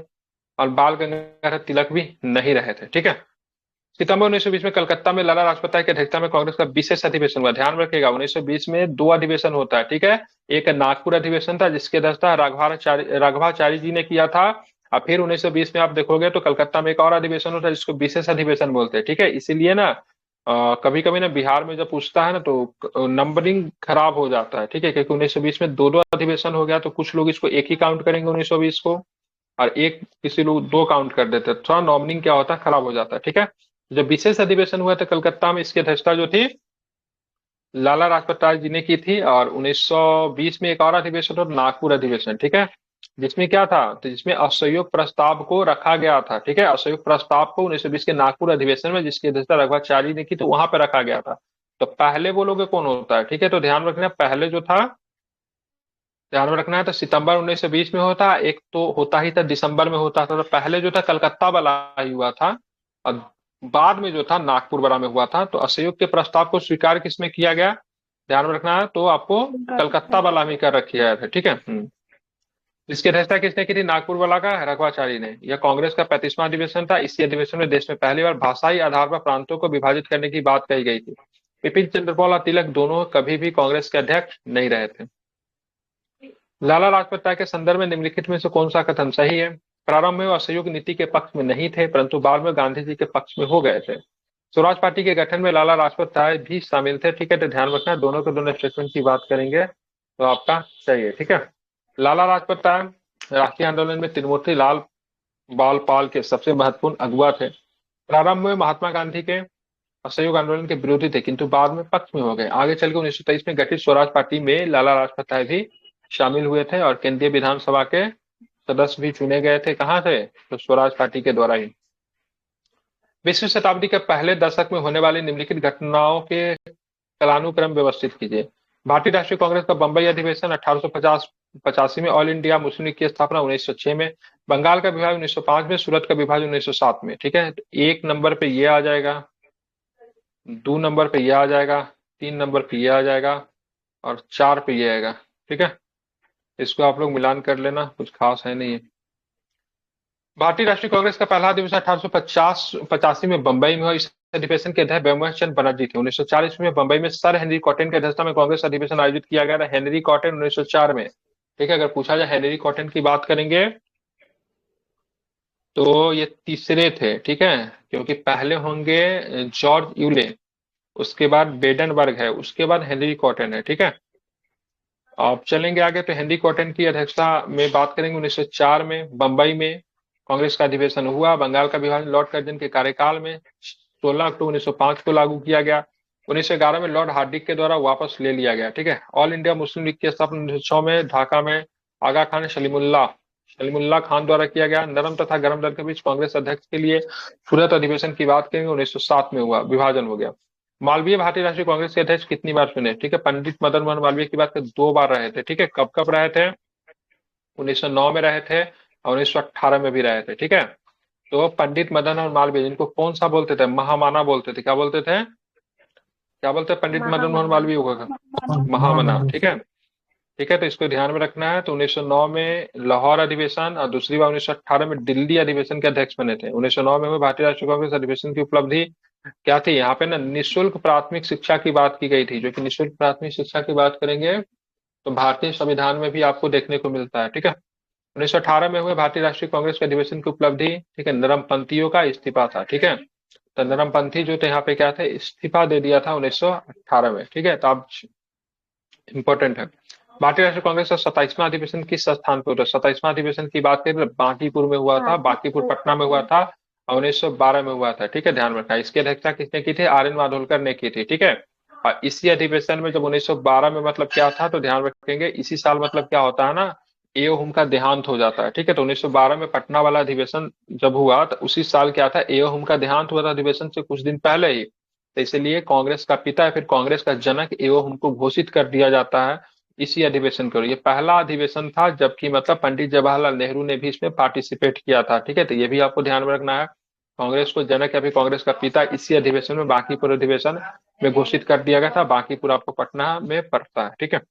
और बाल गंगाधर तिलक भी नहीं रहे थे। ठीक है। सितंबर 1920 में कलकत्ता में लाला लाजपत राय की अध्यक्षता में कांग्रेस का विशेष अधिवेशन हुआ। ध्यान रखिएगा 1920 में दो अधिवेशन होता है। ठीक है। एक नागपुर अधिवेशन था जिसकी अध्यक्षता राघवाचारी जी ने किया था, और फिर 1920 में आप देखोगे तो कलकत्ता में एक और अधिवेशन होता है जिसको विशेष अधिवेशन बोलते हैं। ठीक है। इसीलिए ना कभी कभी ना बिहार में जब पूछता है ना तो नंबरिंग खराब हो जाता है। ठीक है। क्योंकि 1920 में दो दो अधिवेशन हो गया तो कुछ लोग इसको एक ही काउंट करेंगे 1920 को, और एक किसी लोग दो काउंट कर देते हैं, थोड़ा नॉर्मनिंग क्या होता है खराब हो जाता है। ठीक है। जब विशेष अधिवेशन हुआ था कलकत्ता में, इसकी अध्यक्षता जो थी लाला लाजपत राय जी ने की थी, और 1920 में एक और अधिवेशन और नागपुर अधिवेशन। ठीक है। जिसमें क्या था, तो जिसमें असहयोग प्रस्ताव को रखा गया था। ठीक है। असहयोग प्रस्ताव को 1920 के नागपुर अधिवेशन में, जिसकी अध्यक्षता राघवाचारी ने की, तो वहां पर रखा गया था। तो पहले बोलोगे कौन होता है। ठीक है। तो ध्यान रखना पहले जो था, ध्यान में रखना है, तो सितंबर 1920 में होता, एक तो होता ही था दिसंबर में होता था। तो पहले जो था कलकत्ता वाला ही हुआ था, और बाद में जो था नागपुर वाला में हुआ था। तो असहयोग के प्रस्ताव को स्वीकार किसमें किया गया, ध्यान में रखना है, तो आपको कलकत्ता वाला में कर रखा गया था। ठीक है। इसकी अध्यक्षता किसने की थी, नागपुर वाला का राघवाचारी ने। यह कांग्रेस का 35वां अधिवेशन था। इसी अधिवेशन में देश में पहली बार भाषाई आधार पर प्रांतों को विभाजित करने की बात कही गई थी। बिपिन चंद्रपाल और तिलक दोनों कभी भी कांग्रेस के अध्यक्ष नहीं रहे थे। लाला लाजपत राय के संदर्भ में निम्नलिखित में से कौन सा कथन सही है। प्रारंभ में वो असहयोग नीति के पक्ष में नहीं थे, परंतु बाद में गांधी जी के पक्ष में हो गए थे। स्वराज पार्टी के गठन में लाला लाजपत राय भी शामिल थे। ठीक है। तो ध्यान रखना दोनों के दोनों स्टेटमेंट की बात करेंगे तो आपका सही है। ठीक है। लाला लाजपत राय राष्ट्रीय आंदोलन में त्रिमूर्ति लाल बालपाल के सबसे महत्वपूर्ण अगुवा थे। प्रारंभ में महात्मा गांधी के असहयोग आंदोलन के विरोधी थे, किंतु बाद में पक्ष में हो गए। आगे चल के 1923 में गठित स्वराज पार्टी में लाला लाजपत राय भी शामिल हुए थे, और केंद्रीय विधानसभा के सदस्य भी चुने गए थे। कहां से, तो स्वराज पार्टी के द्वारा ही। 20वीं शताब्दी के पहले दशक में होने वाली निम्नलिखित घटनाओं के कालानुक्रम व्यवस्थित कीजिए। भारतीय राष्ट्रीय कांग्रेस का बंबई अधिवेशन 1885 में, ऑल इंडिया मुस्लिम लीग की स्थापना 1906 में, बंगाल का विभाजन 1905 में, सूरत का विभाजन 1907 में। ठीक है। तो एक नंबर पे ये आ जाएगा, 2 नंबर पे ये आ जाएगा, 3 नंबर पे ये आ जाएगा, और 4 पे ये आएगा। ठीक है। इसको आप लोग मिलान कर लेना, कुछ खास है नहीं है। भारतीय राष्ट्रीय कांग्रेस का पहला अधिवेशन 1885 में बंबई में हुआ। इस अधिवेशन के अध्यक्ष ब्रह्म चंद्र बनर्जी थे। 1940 में बंबई में सर हेनरी कॉटन की अध्यक्षता में कांग्रेस अधिवेशन आयोजित किया गया था। हेनरी कॉटन 1904 में। ठीक है। अगर पूछा जाए हेनरी कॉटन की बात करेंगे तो ये तीसरे थे। ठीक है। क्योंकि पहले होंगे जॉर्ज यूले, उसके बाद बेडनबर्ग है, उसके बाद हेनरी कॉटन है। ठीक है। अब चलेंगे आगे, तो हेनरी कॉटन की अध्यक्षता में बात करेंगे। 1904 में बंबई में कांग्रेस का अधिवेशन हुआ। बंगाल का विभाजन लॉर्ड कर्जन के कार्यकाल में 16 अक्टूबर 1905 को लागू किया गया। 1911 में लॉर्ड हार्डिंग के द्वारा वापस ले लिया गया। ठीक है। ऑल इंडिया मुस्लिम लीग की स्थापना 1906 में ढाका में आगा खान सलीमुल्लाह खान द्वारा किया गया। नरम तथा गर्म दल के बीच कांग्रेस अध्यक्ष के लिए सूरत अधिवेशन की बात करेंगे, 1907 में हुआ, विभाजन हो गया। मालवीय भारतीय राष्ट्रीय कांग्रेस के अध्यक्ष कितनी बार चुने। ठीक है। पंडित मदन मोहन मालवीय की बात करें 2 बार रहे थे। ठीक है। कब कब रहे थे, 1909 में रहे थे और 1918 में भी रहे थे। ठीक है। तो पंडित मदन और मालवीय, जिनको कौन सा बोलते थे, महामाना बोलते थे। क्या बोलते थे, क्या बोलते हैं पंडित मदन मोहन मालवीय होगा, महामना। ठीक है। ठीक है। तो इसको ध्यान में रखना है। तो 1909 में लाहौर अधिवेशन और दूसरी बार 1918 में दिल्ली अधिवेशन के अध्यक्ष बने थे। 1909 में हुए भारतीय राष्ट्रीय कांग्रेस अधिवेशन की उपलब्धि क्या थी, यहाँ पे ना निःशुल्क प्राथमिक शिक्षा की बात की गई थी। जो कि निःशुल्क प्राथमिक शिक्षा की बात करेंगे तो भारतीय संविधान में भी आपको देखने को मिलता है। ठीक है। 1918 में हुए भारतीय राष्ट्रीय कांग्रेस के अधिवेशन की उपलब्धि, ठीक है, नरमपंथियों का इस्तीफा था। ठीक है। तो नरमपंथी जो थे यहाँ पे क्या थे, इस्तीफा दे दिया था 1918 में। ठीक है। तो अब इंपॉर्टेंट है, भारतीय राष्ट्रीय कांग्रेस का 27वां अधिवेशन किस स्थान पर हुआ। 27वां अधिवेशन की बात करें तो बांकीपुर में हुआ था, बांकीपुर पटना में हुआ था, और 1912 में हुआ था। ठीक है। ध्यान रखना, इसकी अध्यक्षता किसने की थी, आर एन माधोलकर ने की थी। ठीक है। और इसी अधिवेशन में जब 1912 में मतलब क्या था, तो ध्यान रखेंगे इसी साल मतलब क्या होता है ना, एओ हुम का देहांत हो जाता है। ठीक है। तो 1912 में पटना वाला अधिवेशन जब हुआ तो उसी साल क्या था, एओ हुम का देहांत हुआ था अधिवेशन से कुछ दिन पहले ही। तो इसलिए कांग्रेस का पिता या फिर कांग्रेस का जनक एओ हुम को घोषित कर दिया जाता है इसी अधिवेशन को। ये पहला अधिवेशन था जबकि मतलब पंडित जवाहरलाल नेहरू ने भी इसमें पार्टिसिपेट किया था। ठीक है। तो ये भी आपको ध्यान में रखना है, कांग्रेस को जनक या फिर कांग्रेस का पिता इसी अधिवेशन में, बांकीपुर अधिवेशन में घोषित कर दिया गया था। बांकीपुर आपको पटना में पड़ता है। ठीक है।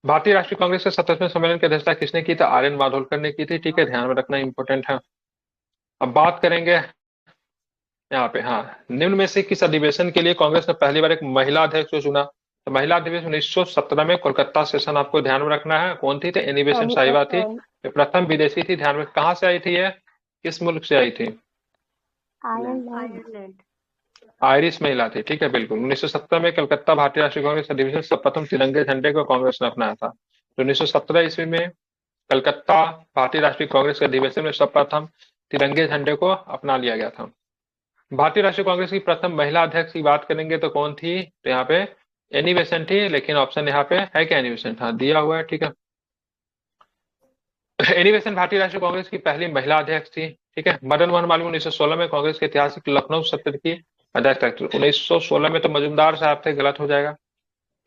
भारतीय राष्ट्रीय कांग्रेस के 27वें सम्मेलन की अध्यक्षता किसने की? तो आर्यन माधोलकर ने की थी। ठीक है, ध्यान में रखना इंपॉर्टेंट है। अब बात करेंगे यहाँ पे, हाँ, निम्न में से किस अधिवेशन के लिए कांग्रेस ने पहली बार एक महिला अध्यक्ष को चुना? तो महिला अधिवेशन 1917 में कोलकाता सेशन आपको ध्यान में रखना है। कौन थी? तो एनी बेसेंट साहिबा थी। ये प्रथम विदेशी थी। ध्यान में, कहाँ से आई थी ये? किस मुल्क से आई थी? आयरलैंड। आयरिश महिला थी। ठीक है, बिल्कुल। 1970 में कलकत्ता भारतीय राष्ट्रीय कांग्रेस अधिवेशन सर्वप्रथम तिरंगे झंडे को कांग्रेस ने अपनाया था। तो 1917 ईस्वी में कलकत्ता भारतीय राष्ट्रीय कांग्रेस के अधिवेशन में सर्वप्रथम तिरंगे झंडे को अपना लिया गया था। भारतीय राष्ट्रीय कांग्रेस की प्रथम महिला अध्यक्ष की बात करेंगे तो कौन थी? तो यहाँ पे एनी बेसेंट थी, लेकिन ऑप्शन यहाँ पे है क्या? एनी बेसेंट, हाँ, दिया हुआ है। ठीक है, एनी बेसेंट भारतीय राष्ट्रीय कांग्रेस की पहली महिला अध्यक्ष थी। ठीक है, मदन मोहन मालवीय 1916 में कांग्रेस के ऐतिहासिक लखनऊ सत्र की अध्यक्ष थे। 1916 में तो मजूमदार साहब थे, गलत हो जाएगा।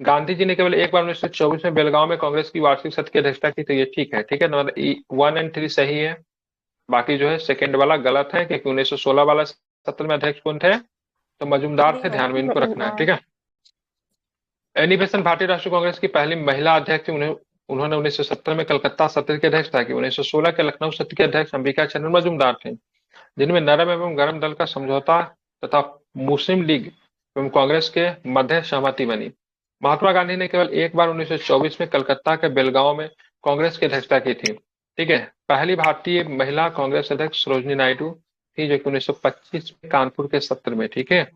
गांधी जी ने केवल एक बार 1924 में बेलगांव में कांग्रेस की वार्षिक सत्र की अध्यक्षता की, तो ये ठीक है। ठीक है, नंबर 1 और 3 सही है। बाकी जो है सेकंड वाला गलत है, क्योंकि 1916 वाला सत्र में अध्यक्ष कौन थे? तो मजूमदार थे। ध्यान में इनको रखना है। ठीक है, एनी बेसेंट भारतीय राष्ट्रीय कांग्रेस की पहली महिला अध्यक्ष थी। उन्होंने 1970 में कलकत्ता सत्र की अध्यक्षता की। 1916 के लखनऊ सत्र के अध्यक्ष अंबिका चंद्र मजूमदार थे, जिनमें नरम एवं गरम दल का समझौता तथा मुस्लिम लीग एवं कांग्रेस के मध्य सहमति बनी। महात्मा गांधी ने केवल एक बार 1924 में कलकत्ता के बेलगांव में कांग्रेस की अध्यक्षता की थी। ठीक है, पहली भारतीय महिला कांग्रेस अध्यक्ष सरोजिनी नायडू थी, जो कि 1925 में कानपुर के सत्र में। ठीक है,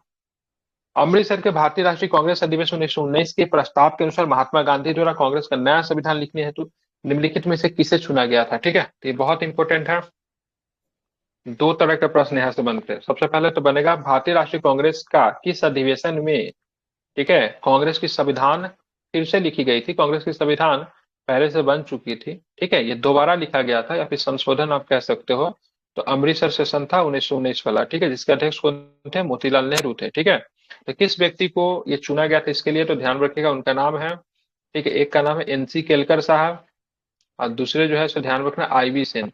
अमृतसर के भारतीय राष्ट्रीय कांग्रेस अधिवेशन 1919 के प्रस्ताव के अनुसार महात्मा गांधी द्वारा कांग्रेस का नया संविधान लिखने हेतु निम्नलिखित में से किसे चुना गया था? ठीक है, तो ये बहुत इंपॉर्टेंट है। दो तरह के प्रश्न यहाँ से बनते हैं। सबसे पहले तो बनेगा भारतीय राष्ट्रीय कांग्रेस का किस अधिवेशन में, ठीक है, कांग्रेस की संविधान फिर से लिखी गई थी? कांग्रेस की संविधान पहले से बन चुकी थी। ठीक है, ये दोबारा लिखा गया था या फिर संशोधन आप कह सकते हो। तो अमृतसर सेशन था 1919 वाला। ठीक है, जिसके अध्यक्ष कौन थे? मोतीलाल नेहरू थे। ठीक है, तो किस व्यक्ति को ये चुना गया था इसके लिए? तो ध्यान रखिएगा, उनका नाम है, ठीक है, एक का नाम है एनसी केलकर साहब और दूसरे जो है सो ध्यान रखना आईवी सेन।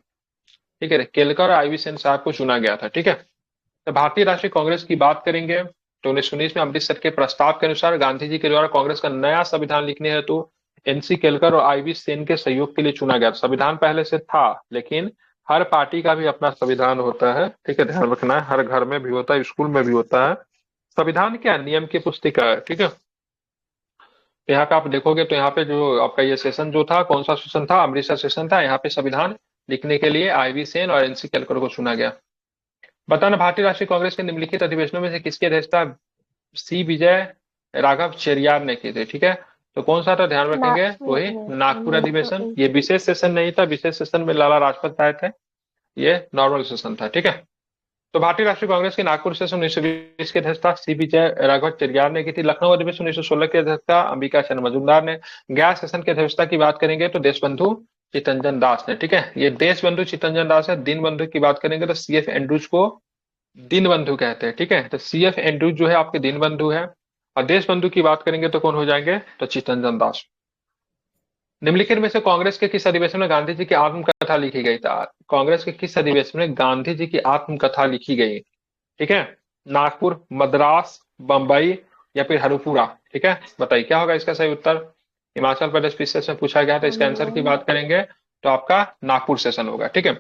ठीक है, केलकर और आईवी सेन साहब को चुना गया था। ठीक है, तो भारतीय राष्ट्रीय कांग्रेस की बात करेंगे तो 1919 में अमृतसर के प्रस्ताव के अनुसार गांधी जी के द्वारा कांग्रेस का नया संविधान लिखने हेतु एनसी केलकर और आईवी सेन के सहयोग के लिए चुना गया। संविधान पहले से था, लेकिन हर पार्टी का भी अपना संविधान होता है। ठीक है, ध्यान रखना है, हर घर में भी होता है, स्कूल में भी होता है। संविधान क्या? नियम की पुस्तिका है। ठीक है, तो यहाँ पे आप देखोगे तो यहाँ पे जो आपका ये सेशन जो था, कौन सा सेशन था? अमृतसर सेशन था। यहाँ पे संविधान लिखने के लिए आईवी सेन और एनसी केलकर को चुना गया। बताना, भारतीय राष्ट्रीय कांग्रेस के निम्नलिखित अधिवेशनों में से किसकी अध्यक्षता सी विजय राघव चेरियार ने की थी? ठीक है, तो कौन सा था? ध्यान रखेंगे, वही नागपुर अधिवेशन। ये विशेष सेशन नहीं था, विशेष सेशन में लाला राजपत राय थे, ये नॉर्मल सेशन था। ठीक है, तो भारतीय राष्ट्रीय कांग्रेस के नागपुर सेशन 1920 की अध्यक्षता सी विजय राघव चेरियार ने की थी। लखनऊ अधिवेशन 1916 की अध्यक्षता अंबिका चंद्र मजूमदार ने। गया सेशन की अध्यक्षता की बात करेंगे तो देशबंधु चित्तरंजन दास ने। ठीक है, ये देशबंधु चित्तरंजन दास है। दीनबंधु की बात करेंगे तो सीएफ एंड्रूज को दीनबंधु कहते हैं। ठीक है, तो सीएफ एंड्रूज जो है आपके दीनबंधु है, और देशबंधु की बात करेंगे तो कौन हो जाएंगे? तो चित्तरंजन दास। निम्नलिखित में से कांग्रेस के किस अधिवेशन में गांधी जी की आत्मकथा लिखी गई? कांग्रेस के किस अधिवेशन में गांधी जी की आत्मकथा लिखी गई? ठीक है, नागपुर, मद्रास, बंबई या फिर हरिपुरा? ठीक है, बताइए क्या होगा इसका सही उत्तर? हिमाचल प्रदेश विशेष में पूछा गया था। इसका आंसर की बात करेंगे तो आपका नागपुर सेशन होगा। ठीक है,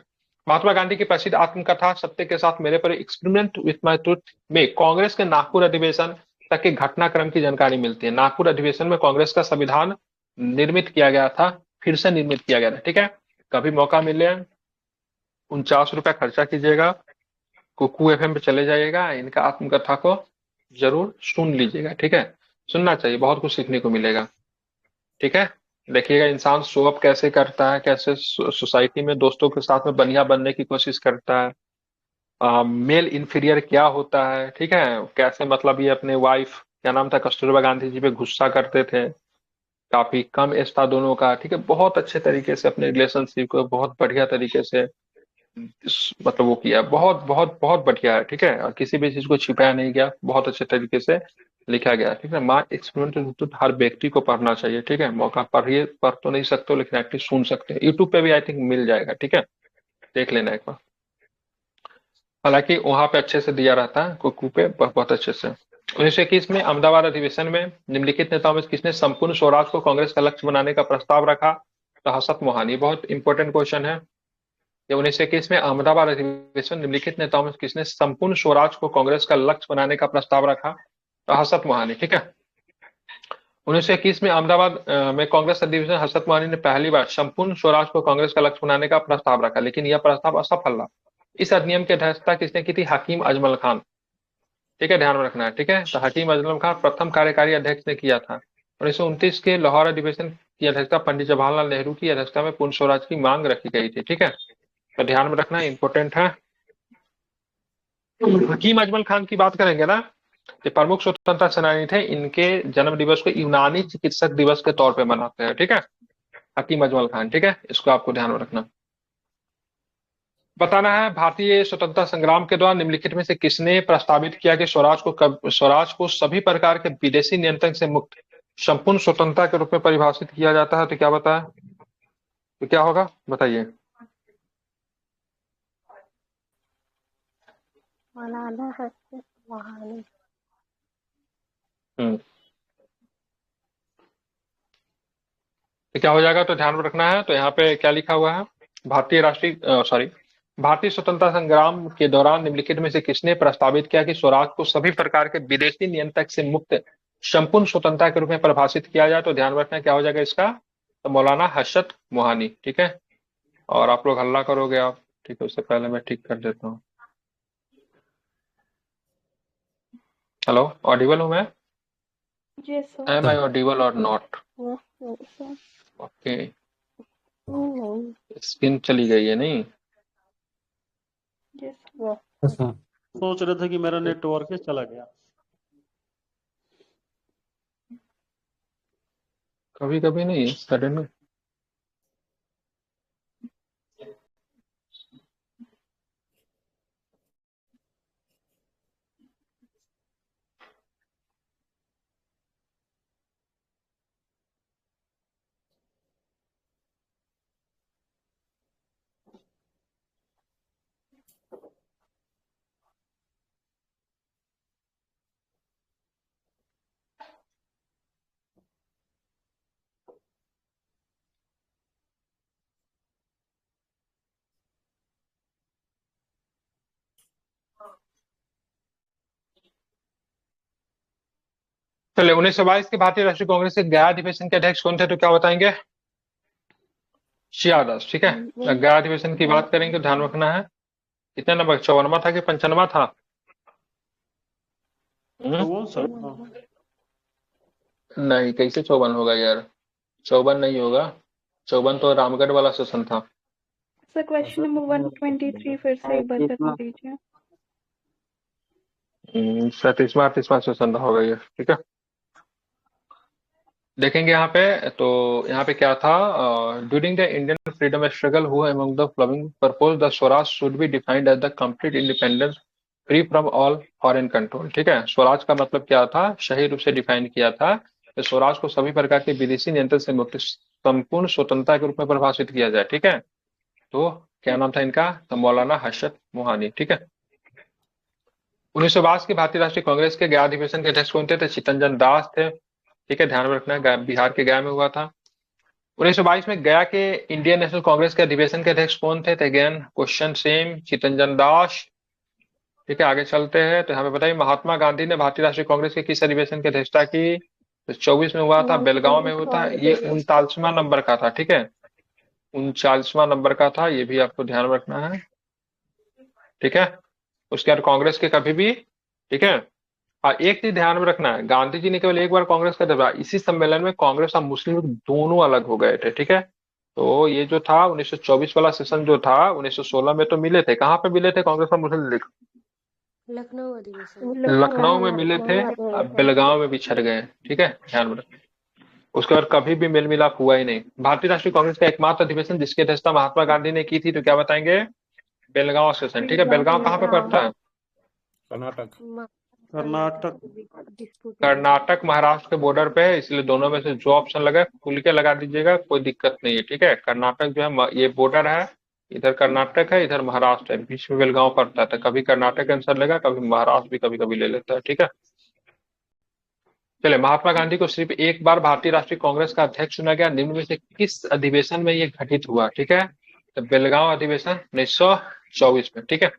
महात्मा गांधी की प्रसिद्ध आत्मकथा सत्य के साथ मेरे पर एक्सपेरिमेंट विथ माय ट्रुथ में कांग्रेस के नागपुर अधिवेशन तक के घटनाक्रम की जानकारी मिलती है। नागपुर अधिवेशन में कांग्रेस का संविधान निर्मित किया गया था, फिर से निर्मित किया गया था। ठीक है, कभी मौका मिले 49 रुपया खर्चा कीजिएगा, कुकू एफएम पे चले जाइएगा, इनका आत्मकथा को जरूर सुन लीजिएगा। ठीक है, सुनना चाहिए, बहुत कुछ सीखने को मिलेगा। ठीक है, देखिएगा इंसान शो अप कैसे करता है, कैसे सोसाइटी में दोस्तों के साथ में बढ़िया बनने की कोशिश करता है, मेल इन्फीरियर क्या होता है। ठीक है, कैसे मतलब ये अपने वाइफ, क्या नाम था, कस्तूरबा गांधी जी पे गुस्सा करते थे, काफी कम एज था दोनों का। ठीक है, बहुत अच्छे तरीके से अपने रिलेशनशिप को बहुत बढ़िया तरीके से मतलब वो किया, बहुत बहुत बहुत बढ़िया है। ठीक है, और किसी भी चीज को छिपाया नहीं गया, बहुत अच्छे तरीके से लिखा गया। ठीक है, माँ एक्सपेरिमेंट हर व्यक्ति को पढ़ना चाहिए। ठीक है, मौका पढ़िए, पढ़ तो नहीं सकते हो लेकिन एटलीस्ट सुन सकते हैं, यूट्यूब पे भी आई थिंक मिल जाएगा। ठीक है, देख लेना एक बार, हालांकि वहां पे अच्छे से दिया रहता है, कुकू पे बहुत अच्छे से। 1921 में अहमदाबाद अधिवेशन में निम्नलिखित नेताओं में किसने संपूर्ण स्वराज को कांग्रेस का लक्ष्य बनाने का प्रस्ताव रखा? तो हसत मोहानी। बहुत इंपॉर्टेंट क्वेश्चन है। 1921 में अहमदाबाद अधिवेशन निम्नलिखित नेताओं में किसने संपूर्ण स्वराज को कांग्रेस का लक्ष्य बनाने का प्रस्ताव रखा? तो हसत मोहानी। ठीक है। 1921 में अहमदाबाद में कांग्रेस अधिवेशन हसत मोहानी ने पहली बार संपूर्ण स्वराज को कांग्रेस का लक्ष्य बनाने का प्रस्ताव रखा, लेकिन यह प्रस्ताव असफल रहा। इस अधिनियम की अध्यक्षता किसने की थी? हकीम अजमल खान। ठीक है, ध्यान में रखना है। ठीक है, तो हकीम अजमल खान प्रथम कार्यकारी अध्यक्ष ने किया था। 1929 के लाहौर अधिवेशन की अध्यक्षता पंडित जवाहरलाल नेहरू की अध्यक्षता में पूर्ण स्वराज की मांग रखी गई थी। ठीक है, तो ध्यान में रखना, इंपॉर्टेंट है। हकीम अजमल खान की बात करेंगे ना, ये प्रमुख स्वतंत्रता सेनानी थे। इनके जन्म दिवस को यूनानी चिकित्सक दिवस के तौर पे मनाते हैं। ठीक है, हकीम अजमल खान। ठीक है, इसको आपको ध्यान में रखना। बताना है भारतीय स्वतंत्रता संग्राम के दौरान निम्नलिखित में से किसने प्रस्तावित किया कि स्वराज को सभी प्रकार के विदेशी नियंत्रण से मुक्त संपूर्ण स्वतंत्रता के रूप में परिभाषित किया जाता है? तो क्या बताया, तो क्या होगा बताइए। मौलाना हसन मोहानी। तो क्या हो जाएगा, तो ध्यान में रखना है। तो यहाँ पे क्या लिखा हुआ है, भारतीय स्वतंत्रता संग्राम के दौरान निम्नलिखित में से किसने प्रस्तावित किया कि स्वराज को सभी प्रकार के विदेशी नियंत्रक से मुक्त संपूर्ण स्वतंत्रता के रूप में परिभाषित किया जाए? तो ध्यान में रखना, क्या हो जाएगा इसका, तो मौलाना हर्षद मोहानी। ठीक है, और आप लोग हल्ला करोगे आप, ठीक है, उससे पहले मैं ठीक कर देता हूँ। हेलो, ऑडिबल हूँ मैं? Yes, sir. Am I audible और नॉट? ओके, स्पिन चली गई है नहीं? Yes, sir. सोच रहे थे कि मेरा नेटवर्क चला गया। कभी कभी नहीं, सडन। चलिए, 1922 के भारतीय राष्ट्रीय कांग्रेस के गया अधिवेशन के अध्यक्ष कौन थे? तो क्या बताएंगे, शिया दास। ठीक है, गया अधिवेशन की बात करेंगे, ध्यान रखना है। कितने नंबर, 54वां था कि 55वां था? कौन सा? नहीं, कैसे 54 होगा यार, 54 नहीं होगा। 54 तो रामगढ़ वाला सेशन था। Sir, question number 123 फिर से एक बार बता दीजिए। 37वां 38वां सेशन होगा ये। ठीक है, देखेंगे यहाँ पे। तो यहाँ पे क्या था, during the Indian freedom struggle who among the following propose the swaraj should be defined as the complete independence free from all foreign control. ठीक है, स्वराज का मतलब क्या था, सही रूप से डिफाइन किया था कि स्वराज को सभी प्रकार के विदेशी नियंत्रण से मुक्त संपूर्ण स्वतंत्रता के रूप में परिभाषित किया जाए। ठीक है, तो क्या नाम था इनका, तो मौलाना हर्षद मोहानी। ठीक है, 1922 के भारतीय राष्ट्रीय कांग्रेस के गया अधिवेशन के अध्यक्ष कौन थे? तो चितरंजन दास थे। ठीक है, ध्यान में रखना है, बिहार के गया में हुआ था। 1922 में गया के इंडियन नेशनल कांग्रेस के अधिवेशन के अध्यक्ष कौन थे? अगेन क्वेश्चन सेम, चितरंजन दास। ठीक है, आगे चलते हैं। तो यहाँ पे बताइए, महात्मा गांधी ने भारतीय राष्ट्रीय कांग्रेस के किस अधिवेशन की अध्यक्षता की? तो 24 में हुआ था, बेलगांव में हुआ था। ये 39वां नंबर का था। ठीक है, 39वां नंबर का था, ये भी आपको ध्यान रखना है। ठीक है, उसके बाद कांग्रेस के कभी भी, ठीक है, हाँ, एक चीज ध्यान में रखना है, गांधी जी ने केवल एक बार कांग्रेस का दबा, इसी सम्मेलन में कांग्रेस और मुस्लिम लीग दोनों अलग हो गए थे। ठीक है, तो ये जो था 1924 वाला सेशन जो था, 1916 में तो मिले थे, कहाँ पे मिले थे कांग्रेस और मुस्लिम लीग? लखनऊ अधिवेशन। लखनऊ में मिले थे, अब बेलगांव में बिछड़ गए। ठीक है, ध्यान में रखना। उसके बाद कभी भी मेल मिलाप हुआ ही नहीं। भारतीय राष्ट्रीय कांग्रेस का एकमात्र अधिवेशन जिसकी अध्यक्षता महात्मा गांधी ने की थी, तो क्या बताएंगे, बेलगांव सेशन। ठीक है, बेलगांव कहाँ पे पड़ता है? कर्नाटक। कर्नाटक। कर्नाटक महाराष्ट्र के बॉर्डर पे है, इसलिए दोनों में से जो ऑप्शन लगे खुल के लगा दीजिएगा, कोई दिक्कत नहीं है। ठीक है, कर्नाटक जो है ये बॉर्डर है, इधर कर्नाटक है, इधर महाराष्ट्र है, बीच में बेलगांव पड़ता है। तो कभी कर्नाटक आंसर लेगा, कभी महाराष्ट्र भी कभी कभी ले लेता है। ठीक है, चले, महात्मा गांधी को सिर्फ एक बार भारतीय राष्ट्रीय कांग्रेस का अध्यक्ष चुना गया, निम्न में से किस अधिवेशन में ये घटित हुआ? ठीक है, तो बेलगांव अधिवेशन 1924 में। ठीक है,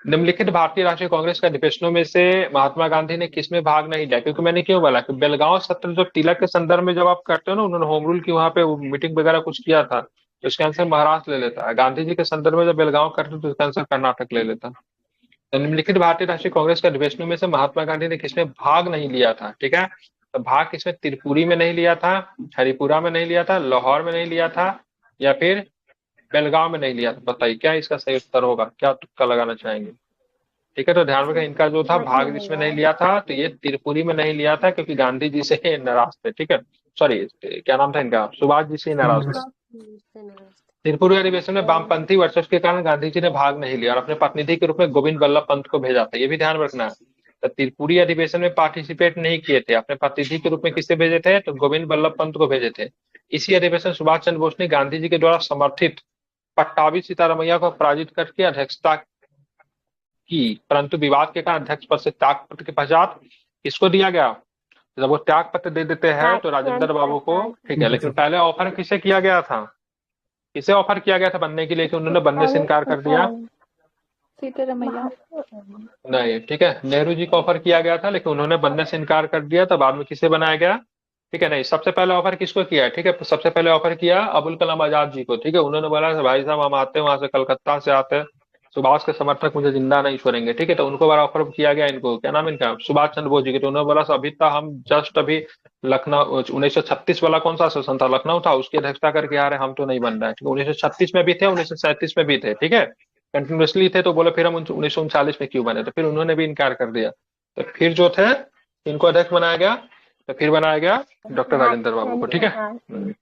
निम्नलिखित भारतीय राष्ट्रीय कांग्रेस के अधिवेशनों में से महात्मा गांधी ने किसमें भाग नहीं लिया? क्योंकि मैंने क्यों बोला कि बेलगांव सत्र जो तिलक के संदर्भ में जब आप करते हो ना, उन्होंने होम रूल की वहां पे मीटिंग वगैरह कुछ किया था, तो इसका आंसर महाराष्ट्र ले लेता है। गांधी जी के संदर्भ में जब बेलगांव करते तो इसका आंसर कर्नाटक ले लेता। तो निम्नलिखित भारतीय राष्ट्रीय कांग्रेस के अधिवेशनों में से महात्मा गांधी ने किसमें भाग नहीं लिया था? ठीक है, तो भाग किसमें? त्रिपुरी में नहीं लिया था, हरिपुरा में नहीं लिया था, लाहौर में नहीं लिया था, या फिर बेलगांव में नहीं लिया था? बताइए क्या इसका सही उत्तर होगा, क्या तुक्का लगाना चाहेंगे? ठीक है, तो ध्यान रखिए, इनका जो था भाग इसमें नहीं लिया था, तो ये त्रिपुरी में नहीं लिया था क्योंकि गांधी जी से नाराज थे। ठीक है, सॉरी क्या नाम था इनका, सुभाष जी से नाराज थे। त्रिपुरी अधिवेशन में वामपंथी वर्चस्व के कारण गांधी जी ने भाग नहीं लिया और अपने प्रतिनिधि के रूप में गोविंद वल्लभ पंत को भेजा था, ये भी ध्यान रखना है। तो त्रिपुरी अधिवेशन में पार्टिसिपेट नहीं किए थे, अपने प्रतिनिधि के रूप में किसे भेजे थे? तो गोविंद वल्लभ पंत को भेजे थे। इसी अधिवेशन सुभाष चंद्र बोस ने गांधी जी के द्वारा समर्थित पट्टाभी सीतारमैया को पराजित करके अध्यक्षता की, परंतु विवाद के कारण अध्यक्ष पद से त्याग पत्र के पश्चात किसको दिया गया? जब वो त्याग पत्र दे देते हैं तो राजेंद्र बाबू को। ठीक है, लेकिन पहले ऑफर किसे किया गया था? किसे ऑफर किया गया था बनने के लिए, कि उन्होंने बनने से इनकार कर दिया? सीतारमैया। नहीं, ठीक है, नेहरू जी को ऑफर किया गया था लेकिन उन्होंने बनने से इनकार कर दिया, तो बाद में किसे बनाया गया? ठीक है, नहीं, सबसे पहले ऑफर किसको किया? ठीक है, सबसे पहले ऑफर किया अबुल कलाम आजाद जी को। ठीक है, उन्होंने बोला भाई साहब हम आते हैं वहां से, कलकत्ता से आते हैं, सुभाष के समर्थक मुझे जिंदा नहीं छोड़ेंगे। ठीक है, तो उनको बार ऑफर किया गया, इनको क्या नाम इनका, सुभाष चंद्र बोस जी के। तो उन्होंने बोला अभी तक हम जस्ट अभी लखनऊ 1936 वाला कौन सा शासन था, लखनऊ था, उसकी अध्यक्षता करके आ रहे हैं, हम तो नहीं बन रहा है। ठीक है, 1936 में भी थे, 1937 में भी थे। ठीक है, कंटिन्यूसली थे, तो बोले फिर हम 1939 में क्यों बने, तो फिर उन्होंने भी इनकार कर दिया। तो फिर जो थे इनको अध्यक्ष बनाया गया, तो फिर बनाया गया डॉक्टर राजेंद्र बाबू को। ठीक है,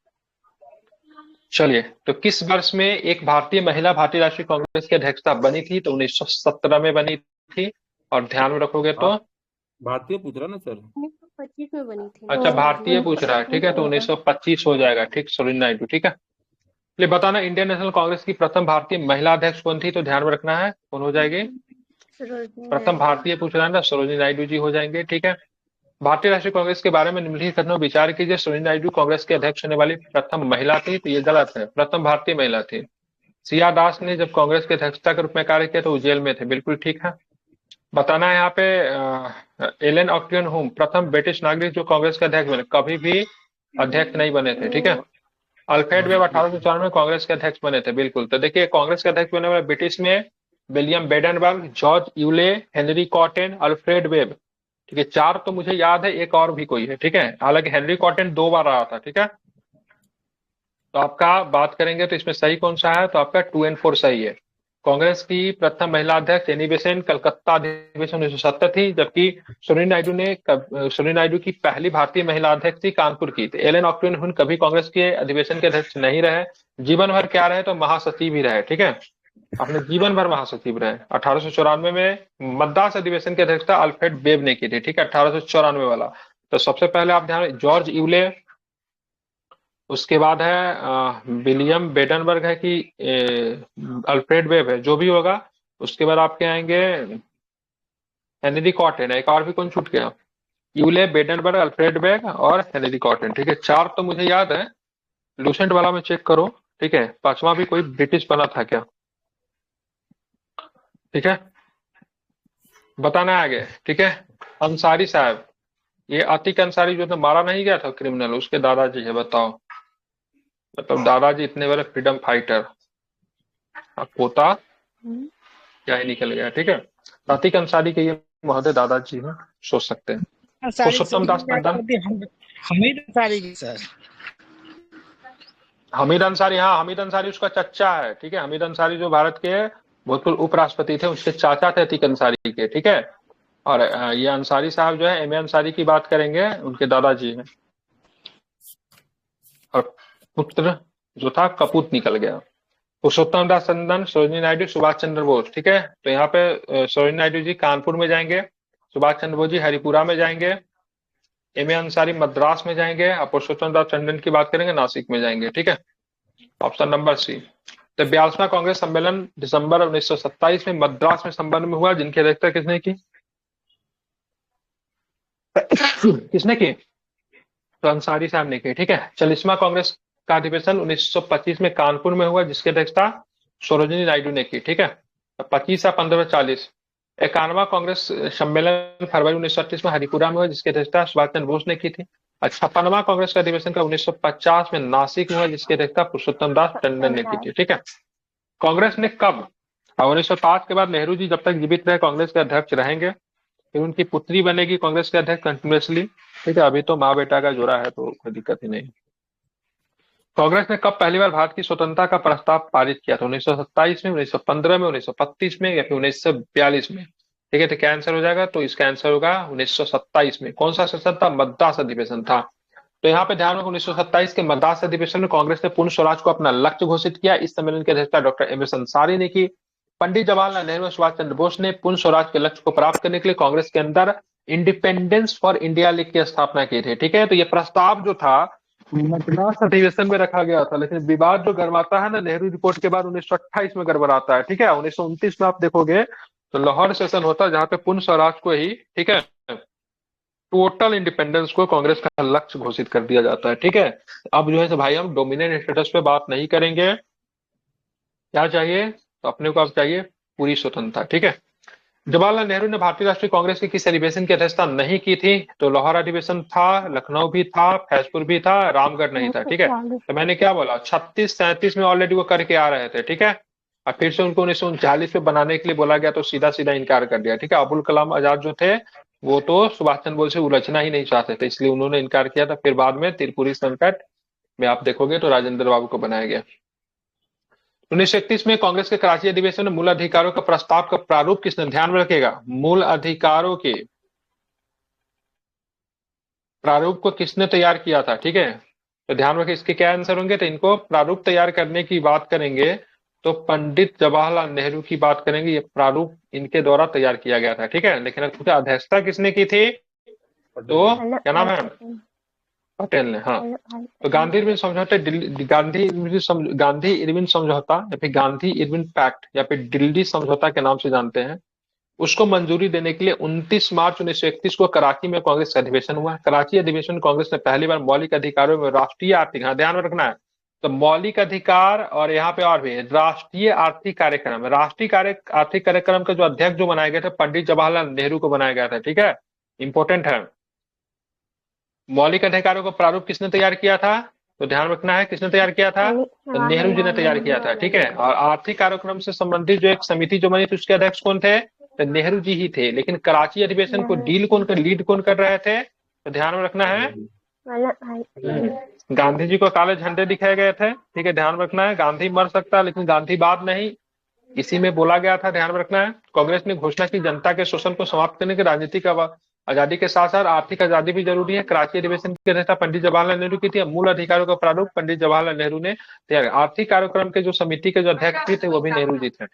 चलिए, तो किस वर्ष में एक भारतीय महिला भारतीय राष्ट्रीय कांग्रेस की अध्यक्षता बनी थी? तो 1917 में बनी थी, और ध्यान में रखोगे तो भारतीय पूछ रहा ना सर। 1925 में बनी थी। अच्छा भारतीय पूछ रहा है, ठीक है, तो 1925 हो जाएगा। ठीक, सरोजिनी नायडू। ठीक है, चलिए बताना इंडियन नेशनल कांग्रेस की प्रथम भारतीय महिला अध्यक्ष कौन थी? तो ध्यान में रखना है, कौन हो जाएगी? सरोजिनी प्रथम नायडू। भारतीय पूछ रहा है ना, सरोजिनी नायडू जी हो जाएंगे। ठीक है, भारतीय राष्ट्रीय कांग्रेस के बारे में निम्नलिखित कथनों पर विचार कीजिए। सरोजिनी नायडू कांग्रेस के अध्यक्ष होने वाली प्रथम महिला थी, तो ये गलत है, प्रथम भारतीय महिला थी। सिया दास ने जब कांग्रेस के अध्यक्षता के रूप में कार्य किया तो वो जेल में थे, बिल्कुल ठीक है। बताना है यहाँ पे एलन ऑक्टियन होम प्रथम ब्रिटिश नागरिक जो कांग्रेस के अध्यक्ष बने, कभी भी अध्यक्ष नहीं बने थे। ठीक है, अल्फ्रेड वेब 1894 में कांग्रेस के अध्यक्ष बने थे, बिल्कुल। तो देखिए कांग्रेस के अध्यक्ष बने वाले ब्रिटिश में William Wedderburn, George Yule, Henry Cotton, Alfred Webb. ठीक है, 4 तो मुझे याद है, एक और भी कोई है। ठीक है, हालांकि हेनरी कॉटन 2 बार रहा था। ठीक है, तो आपका बात करेंगे तो इसमें सही कौन सा है? तो आपका 2 और 4 सही है। कांग्रेस की प्रथम महिला अध्यक्ष एनी बेसेंट कलकत्ता अधिवेशन 1970 थी, जबकि सरोजिनी नायडू की पहली भारतीय महिला अध्यक्ष थी कानपुर की। तो एलन ऑक्टियन हुन कभी कांग्रेस के अधिवेशन के अध्यक्ष नहीं रहे, जीवन भर क्या रहे? तो महासचिव ही रहे। ठीक है, अपने जीवन भर महासचिव रहे। 1894 में मद्रास अधिवेशन की अध्यक्षता अल्फ्रेड वेब ने की थी। ठीक है, 1894 वाला। तो सबसे पहले आप ध्यान, जॉर्ज यूले, उसके बाद है विलियम बेडनबर्ग है कि अल्फ्रेड वेब है, जो भी होगा। उसके बाद आपके आएंगे हेनरी कॉटन है, एक और भी कौन छूट गया? यूले, बेडनबर्ग, अल्फ्रेड वेब और हेनरी कॉटन। ठीक है, 4 तो मुझे याद है, लूसेंट वाला में चेक करो। ठीक है, 5वां भी कोई ब्रिटिश बना था क्या? ठीक है, बताना है आगे। ठीक है, अंसारी साहब, ये अतीक अंसारी जो था मारा नहीं गया था क्रिमिनल, उसके दादाजी है, बताओ। मतलब दादाजी इतने बड़े फ्रीडम फाइटर, अब पोता क्या ही निकल गया। ठीक है, अतीक अंसारी के ये महोदय दादाजी हैं, सोच सकते हैं। पुरुषोत्तम दास टंडन, हमीद अंसारी की सर। हमीद अंसारी, हाँ हमीद अंसारी उसका चच्चा है। ठीक है, हमीद अंसारी जो भारत के भूतपूर्व उपराष्ट्रपति थे, उसके चाचा थे अतीक अंसारी के। ठीक है, और ये अंसारी साहब जो है, एम ए अंसारी की बात करेंगे, उनके दादाजी हैं। और पुत्र जो था कपूत निकल गया। पुरुषोत्तम दास टंडन, सरोजिनी नायडू, सुभाष चंद्र बोस। ठीक है, तो यहाँ पे सरोजिनी नायडू जी कानपुर में जाएंगे, सुभाष चंद्र बोस जी हरिपुरा में जाएंगे, एम ए अंसारी मद्रास में जाएंगे, और पुरुषोत्तम दास टंडन की बात करेंगे नासिक में जाएंगे। ठीक है, ऑप्शन नंबर सी। तो 42वां कांग्रेस सम्मेलन दिसंबर 1927 में मद्रास में संपन्न में हुआ, जिनकी अध्यक्षता किसने की? किसने की? तो अंसारी साहब ने की। ठीक है। 40वां कांग्रेस का अधिवेशन 1925 में कानपुर में हुआ, जिसकी अध्यक्षता सरोजिनी नायडू ने की। ठीक है। 25 या 1540। 51वां कांग्रेस सम्मेलन फरवरी 1938 में हरिपुरा में हुआ, जिसकी अध्यक्षता सुभाष चंद्र बोस ने की थी। 56वां कांग्रेस का अधिवेशन का 1950 में नासिक में हुआ, जिसकी अध्यक्षता पुरुषोत्तम दास टंडन ने की थी। ठीक है। कांग्रेस ने कब, 1905 के बाद नेहरू जी जब तक जीवित रहे कांग्रेस के अध्यक्ष रहेंगे, फिर उनकी पुत्री बनेगी कांग्रेस के अध्यक्ष कंटिन्यूअसली। ठीक है। अभी तो माँ बेटा का जोड़ा है तो कोई दिक्कत ही नहीं। कांग्रेस ने कब पहली बार भारत की स्वतंत्रता का प्रस्ताव पारित किया था? 1927 में, 1915 में, 1932 में या फिर 1942 में? ठीक है। तो क्या आंसर हो जाएगा? तो इसका आंसर होगा 1927 में। कौन सा सेशन था? मद्रास अधिवेशन था। तो यहाँ पे ध्यान रखो, 1927 के मद्रास अधिवेशन में कांग्रेस ने पूर्ण स्वराज को अपना लक्ष्य घोषित किया। इस सम्मेलन की अध्यक्षता डॉक्टर एम एस अंसारी ने की। पंडित जवाहरलाल नेहरू और सुभाष चंद्र बोस ने पूर्ण स्वराज के लक्ष्य को प्राप्त करने के लिए कांग्रेस के अंदर इंडिपेंडेंस फॉर इंडिया लीग की स्थापना की थी। ठीक है। तो ये प्रस्ताव जो था मद्रास अधिवेशन में रखा गया था, लेकिन विवाद जो गरमाता है ना नेहरू रिपोर्ट के बाद 1928 में गड़बड़ाता है। ठीक है। 1929 में आप देखोगे तो लाहौर सेशन होता है, जहां पे पूर्ण स्वराज को ही, ठीक है, टोटल इंडिपेंडेंस को कांग्रेस का लक्ष्य घोषित कर दिया जाता है। ठीक है। अब जो है सो भाई हम डोमिनेंट स्टेटस पे बात नहीं करेंगे। क्या चाहिए? तो अपने को अब चाहिए पूरी स्वतंत्रता। ठीक है। जवाहरलाल नेहरू ने भारतीय राष्ट्रीय कांग्रेस के किस अधिवेशन की अध्यक्षता नहीं की थी? तो लाहौर अधिवेशन था, लखनऊ भी था, फैजपुर भी था, रामगढ़ नहीं था। ठीक है। तो मैंने क्या बोला, 36-37 में ऑलरेडी वो करके आ रहे थे। ठीक है। और फिर से उनको 1939 में बनाने के लिए बोला गया तो सीधा सीधा इनकार कर दिया। ठीक है। अबुल कलाम आजाद जो थे वो तो सुभाष चंद्र बोस से उलझना ही नहीं चाहते थे, इसलिए उन्होंने इनकार किया था। फिर बाद में त्रिपुरी संकट में आप देखोगे तो राजेंद्र बाबू को बनाया गया। 1931 में कांग्रेस के कराची अधिवेशन में मूल अधिकारों का प्रस्ताव का प्रारूप किसने, ध्यान में रखेगा, मूल अधिकारों के प्रारूप को किसने तैयार किया था? ठीक है। तो ध्यान रखें इसके क्या आंसर होंगे। तो इनको प्रारूप तैयार करने की बात करेंगे तो पंडित जवाहरलाल नेहरू की बात करेंगे। ये प्रारूप इनके द्वारा तैयार किया गया था। ठीक है। लेकिन अध्यक्षता किसने की थी? तो क्या नाम है? पटेल ने। हाँ। तो गांधी इरविन समझौता, गांधी इरविन समझौता या फिर गांधी इरविन पैक्ट या फिर दिल्ली समझौता के नाम से जानते हैं, उसको मंजूरी देने के लिए 29 मार्च 1931 को कराची में कांग्रेस का अधिवेशन हुआ। कराची अधिवेशन कांग्रेस ने पहली बार मौलिक अधिकारों में राष्ट्रीय आर्थिक, हाँ ध्यान में रखना है, तो मौलिक अधिकार और यहाँ पे और भी राष्ट्रीय आर्थिक कार्यक्रम, आर्थिक कार्यक्रम का जो अध्यक्ष जो बनाए गए थे पंडित जवाहरलाल नेहरू को बनाया गया था। ठीक है। इंपॉर्टेंट है। मौलिक अधिकारों का प्रारूप किसने तैयार किया था? तो ध्यान रखना है किसने तैयार किया था? तो नेहरू जी ने तैयार किया था। ठीक है। और आर्थिक कार्यक्रम से संबंधित जो एक समिति जो बनी थी उसके अध्यक्ष कौन थे? तो नेहरू जी ही थे। लेकिन कराची अधिवेशन को लीड कौन कर रहे थे? तो ध्यान में रखना है गांधी जी को काले झंडे दिखाए गए थे। ठीक है। ध्यान रखना है गांधी मर सकता है लेकिन गांधीवाद नहीं, इसी में बोला गया था। ध्यान रखना है। कांग्रेस ने घोषणा की जनता के शोषण को समाप्त करने के राजनीतिक आजादी के साथ साथ आर्थिक आजादी भी जरूरी है। कराची अधिवेशन की अध्यक्षता पंडित जवाहरलाल नेहरू की थी। मूल अधिकारों का प्रारूप पंडित जवाहरलाल नेहरू ने तैयार। आर्थिक कार्यक्रम के जो समिति के जो अध्यक्ष थे वो भी नेहरू जी थे।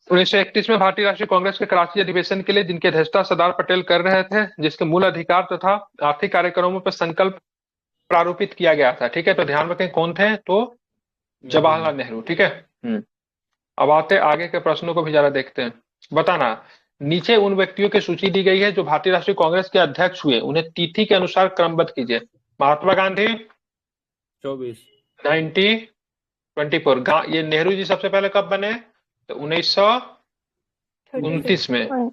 1931 में भारतीय राष्ट्रीय कांग्रेस के कराची अधिवेशन के लिए जिनकी अध्यक्षता सरदार पटेल कर रहे थे, जिसके मूल अधिकार तथा आर्थिक कार्यक्रमों पर संकल्प प्रारूपित किया गया था। ठीक है। तो ध्यान रखें कौन थे? तो जवाहरलाल नेहरू। ठीक है। अब आते आगे के प्रश्नों को भी जरा देखते हैं। बताना, नीचे उन व्यक्तियों की सूची दी गई है जो भारतीय राष्ट्रीय कांग्रेस के अध्यक्ष हुए, उन्हें तिथि के अनुसार क्रमबद्ध कीजिए। महात्मा गांधी 24, 1924। ये नेहरू जी सबसे पहले कब बने? तो 1929 में।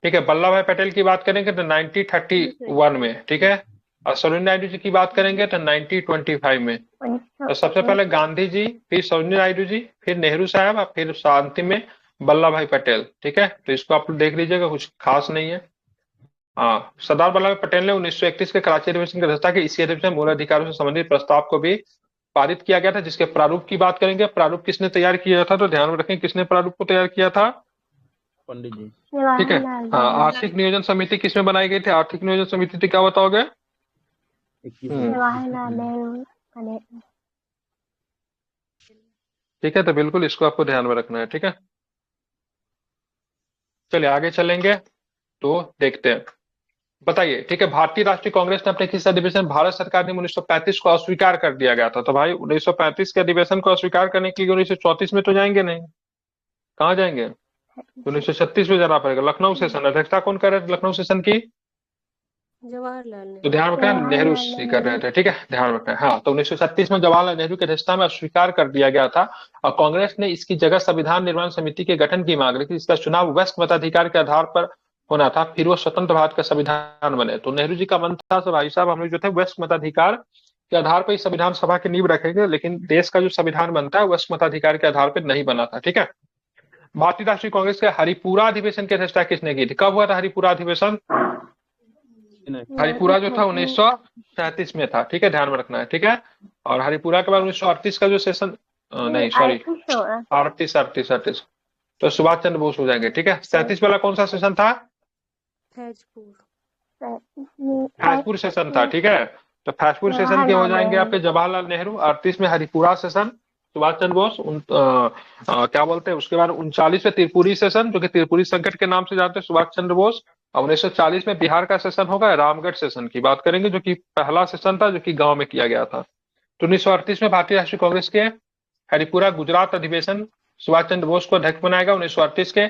ठीक है। वल्लभ भाई पटेल की बात करेंगे तो 1931 में। ठीक है। और सरोजिनी नायडू जी की बात करेंगे तो 1925 में। तो सबसे पहले गांधी जी, फिर सरोजिनी नायडू जी, फिर नेहरू साहब और फिर अंतिम में वल्लभ भाई पटेल। ठीक है। तो इसको आप देख लीजिएगा, कुछ खास नहीं है। हाँ, सरदार वल्लभ भाई पटेल ने 1931 के कराची अधिवेशन की अध्यक्षता की। इसी अधिवेशन में मूल अधिकारों से संबंधित प्रस्ताव को भी पारित किया गया था, जिसके प्रारूप की बात करेंगे। प्रारूप किसने तैयार किया था? तो ध्यान में रखें किसने प्रारूप को तैयार किया था? पंडित जी। ठीक है। हाँ, आर्थिक नियोजन समिति किसमें बनाई गई थी? आर्थिक नियोजन समिति थी, क्या बताओगे? 21, ठीक है। तो बिल्कुल इसको आपको ध्यान में रखना है। ठीक है। चलिए आगे चलेंगे तो देखते हैं। बताइए। ठीक है। भारतीय राष्ट्रीय कांग्रेस ने अपने किस अधिवेशन भारत सरकार ने 1935 को अस्वीकार कर दिया गया था? तो भाई 1935 के अधिवेशन को अस्वीकार करने के लिए 1934 में तो जाएंगे नहीं, कहाँ जाएंगे? 1936 में जाना पड़ेगा। लखनऊ सेशन, अध्यक्षता कौन कर रहे थे लखनऊ सेशन की? जवाहरलाल तो नेहरू। ध्यान रखना, नेहरू जी कर रहे थे, ठीक है, ध्यान रखना। हाँ, तो 1936 में जवाहरलाल नेहरू की अध्यक्षता में अस्वीकार कर दिया गया था और कांग्रेस ने इसकी जगह संविधान निर्माण समिति के गठन की मांग रखी। इसका चुनाव वयस्क मताधिकार के आधार पर होना था, फिर वो स्वतंत्र भारत का संविधान बने। तो नेहरू जी का मन था भाई साहब, हम लोग जो थे वयस्क मताधिकार के आधार पर संविधान सभा की नींव रखेंगे, लेकिन देश का जो संविधान बनता है वयस्क मताधिकार के आधार पर नहीं बना था, ठीक है। भारतीय राष्ट्रीय कांग्रेस के हरिपुरा अधिवेशन की अध्यक्षता किसने की थी? कब हुआ था हरिपुरा अधिवेशन? हरिपुरा जो था 1937 में था, ठीक है, ध्यान में रखना है, ठीक है। और हरिपुरा के बाद 1938 का जो सेशन, नहीं सॉरी, 38 तो सुभाष चंद्र बोस हो जाएंगे, ठीक है। 37 वाला कौन सा सेशन था? फैजपुर सेशन था, ठीक है। तो फैजपुर सेशन के हो जाएंगे आपके जवाहरलाल नेहरू। 38 में हरिपुरा सेशन सुभाष चंद्र बोस। क्या बोलते हैं उसके बाद 39 में त्रिपुरी सेशन, जो कि त्रिपुरी संकट के नाम से जानते हैं, सुभाष चंद्र बोस। और 1940 में बिहार का सेशन होगा, रामगढ़ सेशन की बात करेंगे, जो कि पहला सेशन था जो कि गांव में किया गया था। तो 1938 में भारतीय राष्ट्रीय कांग्रेस के हरिपुरा गुजरात अधिवेशन सुभाष चंद्र बोस को अध्यक्ष बनाएगा। 1938 के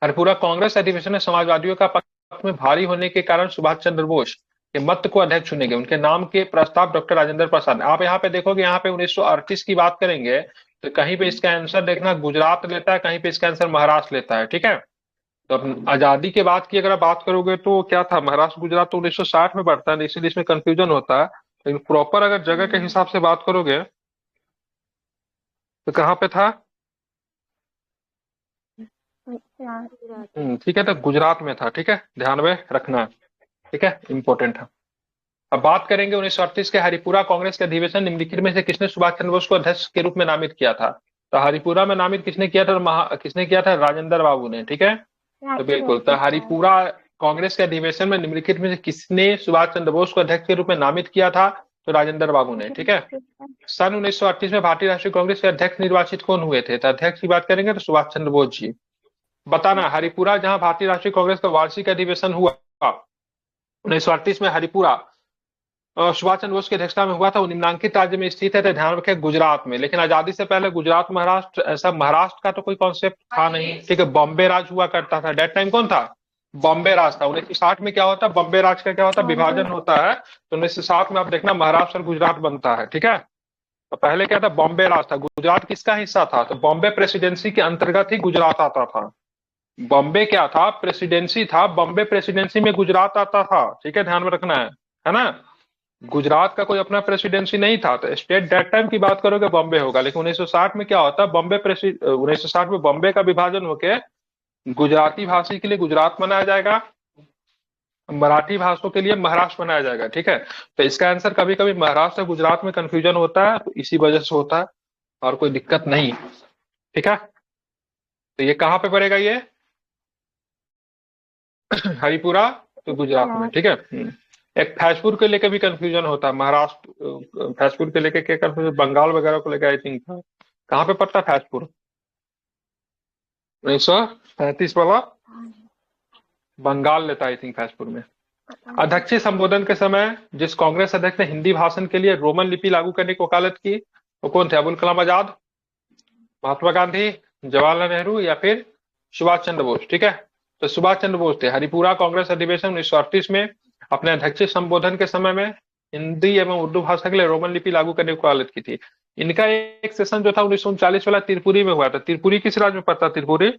हरिपुरा कांग्रेस अधिवेशन में समाजवादियों का पक्ष में भारी होने के कारण सुभाष चंद्र बोस के मत को अध्यक्ष चुनेंगे। उनके नाम के प्रस्ताव डॉक्टर राजेंद्र प्रसाद। आप यहाँ पे देखोगे, यहाँ पे 1938 की बात करेंगे तो कहीं पे इसका आंसर देखना गुजरात लेता है, कहीं पे इसका आंसर महाराष्ट्र लेता है, ठीक है। तो आजादी के बाद की अगर बात करोगे तो क्या था, महाराष्ट्र गुजरात तो 1960 में बढ़ता है, इसीलिए इसमें कंफ्यूजन होता है। लेकिन प्रॉपर अगर जगह के हिसाब से बात करोगे तो कहाँ पे था? ठीक है, तो गुजरात में था, ठीक है, ध्यान में रखना है, ठीक है, इंपॉर्टेंट है। अब बात करेंगे 1938 के हरिपुरा कांग्रेस के अधिवेशन निम्नलिखित में से किसने सुभाष चंद्र बोस को अध्यक्ष के रूप में नामित किया था? तो हरिपुरा में नामित किसने किया था? किसने किया था? राजेंद्र बाबू ने, ठीक है। तो बिल्कुल, तो हरिपुरा कांग्रेस के अधिवेशन में निम्नलिखित में से किसने सुभाष चंद्र बोस को अध्यक्ष के रूप में नामित किया था? तो राजेंद्र बाबू ने, ठीक है। सन 1938 में भारतीय राष्ट्रीय कांग्रेस के अध्यक्ष निर्वाचित कौन हुए थे? तो अध्यक्ष की बात करेंगे तो सुभाष चंद्र बोस जी। बताना, हरिपुरा जहां भारतीय राष्ट्रीय कांग्रेस का वार्षिक अधिवेशन हुआ 1938 में, हरिपुरा सुभाष चंद्र बोस की अध्यक्षता में हुआ था, वो निम्नांकित राज्य में स्थित है, तो ध्यान रखें गुजरात में। लेकिन आजादी से पहले गुजरात महाराष्ट्र, ऐसा महाराष्ट्र का तो कोई कॉन्सेप्ट था नहीं, ठीक है। बॉम्बे राज हुआ करता था, डेट टाइम कौन था? बॉम्बे राज था। 1960 में क्या होता है, बॉम्बे राज का क्या होता है, विभाजन होता है। तो 1960 में आप देखना महाराष्ट्र और गुजरात बनता है, ठीक है। तो पहले क्या था, बॉम्बे राज था। गुजरात किसका हिस्सा था? तो बॉम्बे प्रेसिडेंसी के अंतर्गत ही गुजरात आता था। बॉम्बे क्या था? प्रेसिडेंसी था, बॉम्बे प्रेसिडेंसी में गुजरात आता था, ठीक है, ध्यान में रखना है ना। गुजरात का कोई अपना प्रेसिडेंसी नहीं था, तो स्टेट डेट टाइम की बात करोगे बॉम्बे होगा। लेकिन 1960 में क्या होता है, 1960 में बॉम्बे का विभाजन होके गुजराती भाषी के लिए गुजरात बनाया जाएगा, मराठी भाषाओं के लिए महाराष्ट्र बनाया जाएगा, ठीक है। तो इसका आंसर कभी कभी महाराष्ट्र और गुजरात में कंफ्यूजन होता है, तो इसी वजह से होता है, और कोई दिक्कत नहीं, ठीक है। तो ये कहाँ पे पड़ेगा, ये हरिपुरा तो गुजरात में, ठीक है। एक फैजपुर के लेके भी कंफ्यूजन होता है, महाराष्ट्र फैजपुर के लेके क्या कंफ्यूजन, बंगाल वगैरह को लेकर आई थिंक था। कहाँ पे पड़ता है फैजपुर? 1935 वाला बंगाल लेता है आई थिंक फैजपुर में। अध्यक्षीय संबोधन के समय जिस कांग्रेस अध्यक्ष ने हिंदी भाषण के लिए रोमन लिपि लागू करने की वकालत की, वो कौन थे? अबुल कलाम आजाद, महात्मा गांधी, जवाहरलाल नेहरू या फिर सुभाष चंद्र बोस, ठीक है। तो सुभाष चंद्र बोस थे। हरिपुरा कांग्रेस अधिवेशन 1938 में अपने अध्यक्षीय संबोधन के समय में हिंदी एवं उर्दू भाषा के लिए रोमन लिपि लागू करने की वकालत की थी। इनका एक सेशन जो था 1939 वाला त्रिपुरी में हुआ था। त्रिपुरी किस राज्य में पड़ता? त्रिपुरी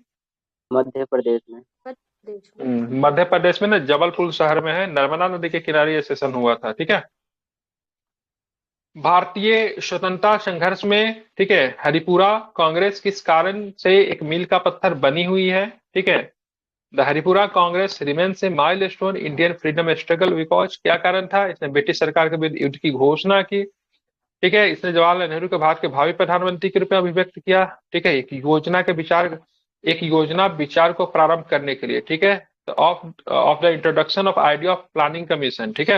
मध्य प्रदेश में। मध्य प्रदेश में ना, जबलपुर शहर में है, नर्मदा नदी के किनारे ये सेशन हुआ था, ठीक है। भारतीय स्वतंत्रता संघर्ष में, ठीक है, हरिपुरा कांग्रेस किस कारण से एक मील का पत्थर बनी हुई है, ठीक है। The Haripura Congress remains A milestone Indian freedom struggle because, क्या कारण था? इसने ब्रिटिश सरकार के विरुद्ध युद्ध की घोषणा की, ठीक है। इसने जवाहरलाल नेहरू को भारत के भावी प्रधानमंत्री के रूप में अभिव्यक्त किया, ठीक है। एक योजना विचार को प्रारंभ करने के लिए, ठीक है, of the introduction of idea of planning commission, ठीक है।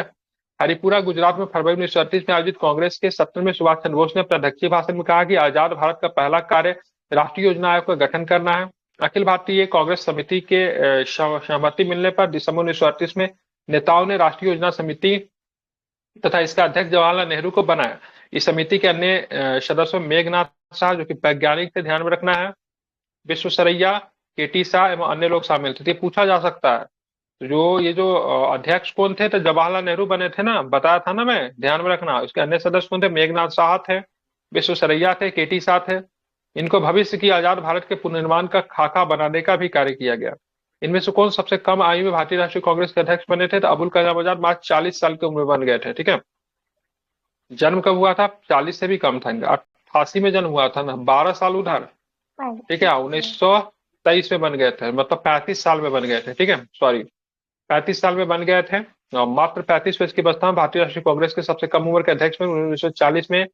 हरिपुरा गुजरात में फरवरी 1938 में आयोजित कांग्रेस के सत्र में सुभाष चंद्र बोस ने अपने अध्यक्षीय भाषण में कहा कि आजाद भारत का पहला कार्य राष्ट्रीय योजना आयोग का गठन करना है। अखिल भारतीय कांग्रेस समिति के सहमति मिलने पर दिसंबर 1938 में नेताओं ने राष्ट्रीय योजना समिति तथा इसका अध्यक्ष जवाहरलाल नेहरू को बनाया। इस समिति के अन्य सदस्यों मेघनाथ शाह जो कि वैज्ञानिक थे, ध्यान में रखना है, विश्वेश्वरैया, केटी शाह एवं अन्य लोग शामिल थे। तो ये पूछा जा सकता है। तो ये जो अध्यक्ष कौन थे, तो जवाहरलाल नेहरू बने थे ना, बताया था ना मैं, ध्यान में रखना। उसके अन्य सदस्य कौन थे, मेघनाथ शाह थे, विश्वेश्वरैया थे, केटी शाह थे। इनको भविष्य की आजाद भारत के पुनर्निर्माण का खाका बनाने का भी कार्य किया गया। इनमें से कौन सबसे कम आयु में भारतीय राष्ट्रीय कांग्रेस के अध्यक्ष बने थे, तो अबुल कलाम आजाद मात्र 40 साल की उम्र में बन गए थे। ठीक है, जन्म कब हुआ था, 40 से भी कम था इनका, 88 में जन्म हुआ था ना, 12 साल उधर। ठीक है, 1923 में बन गए थे, मतलब 35 साल में बन गए थे। ठीक है, सॉरी 35 साल में बन गए थे, और मात्र 35 वर्ष की अवस्था में भारतीय राष्ट्रीय कांग्रेस के सबसे कम उम्र के अध्यक्ष में 1940 में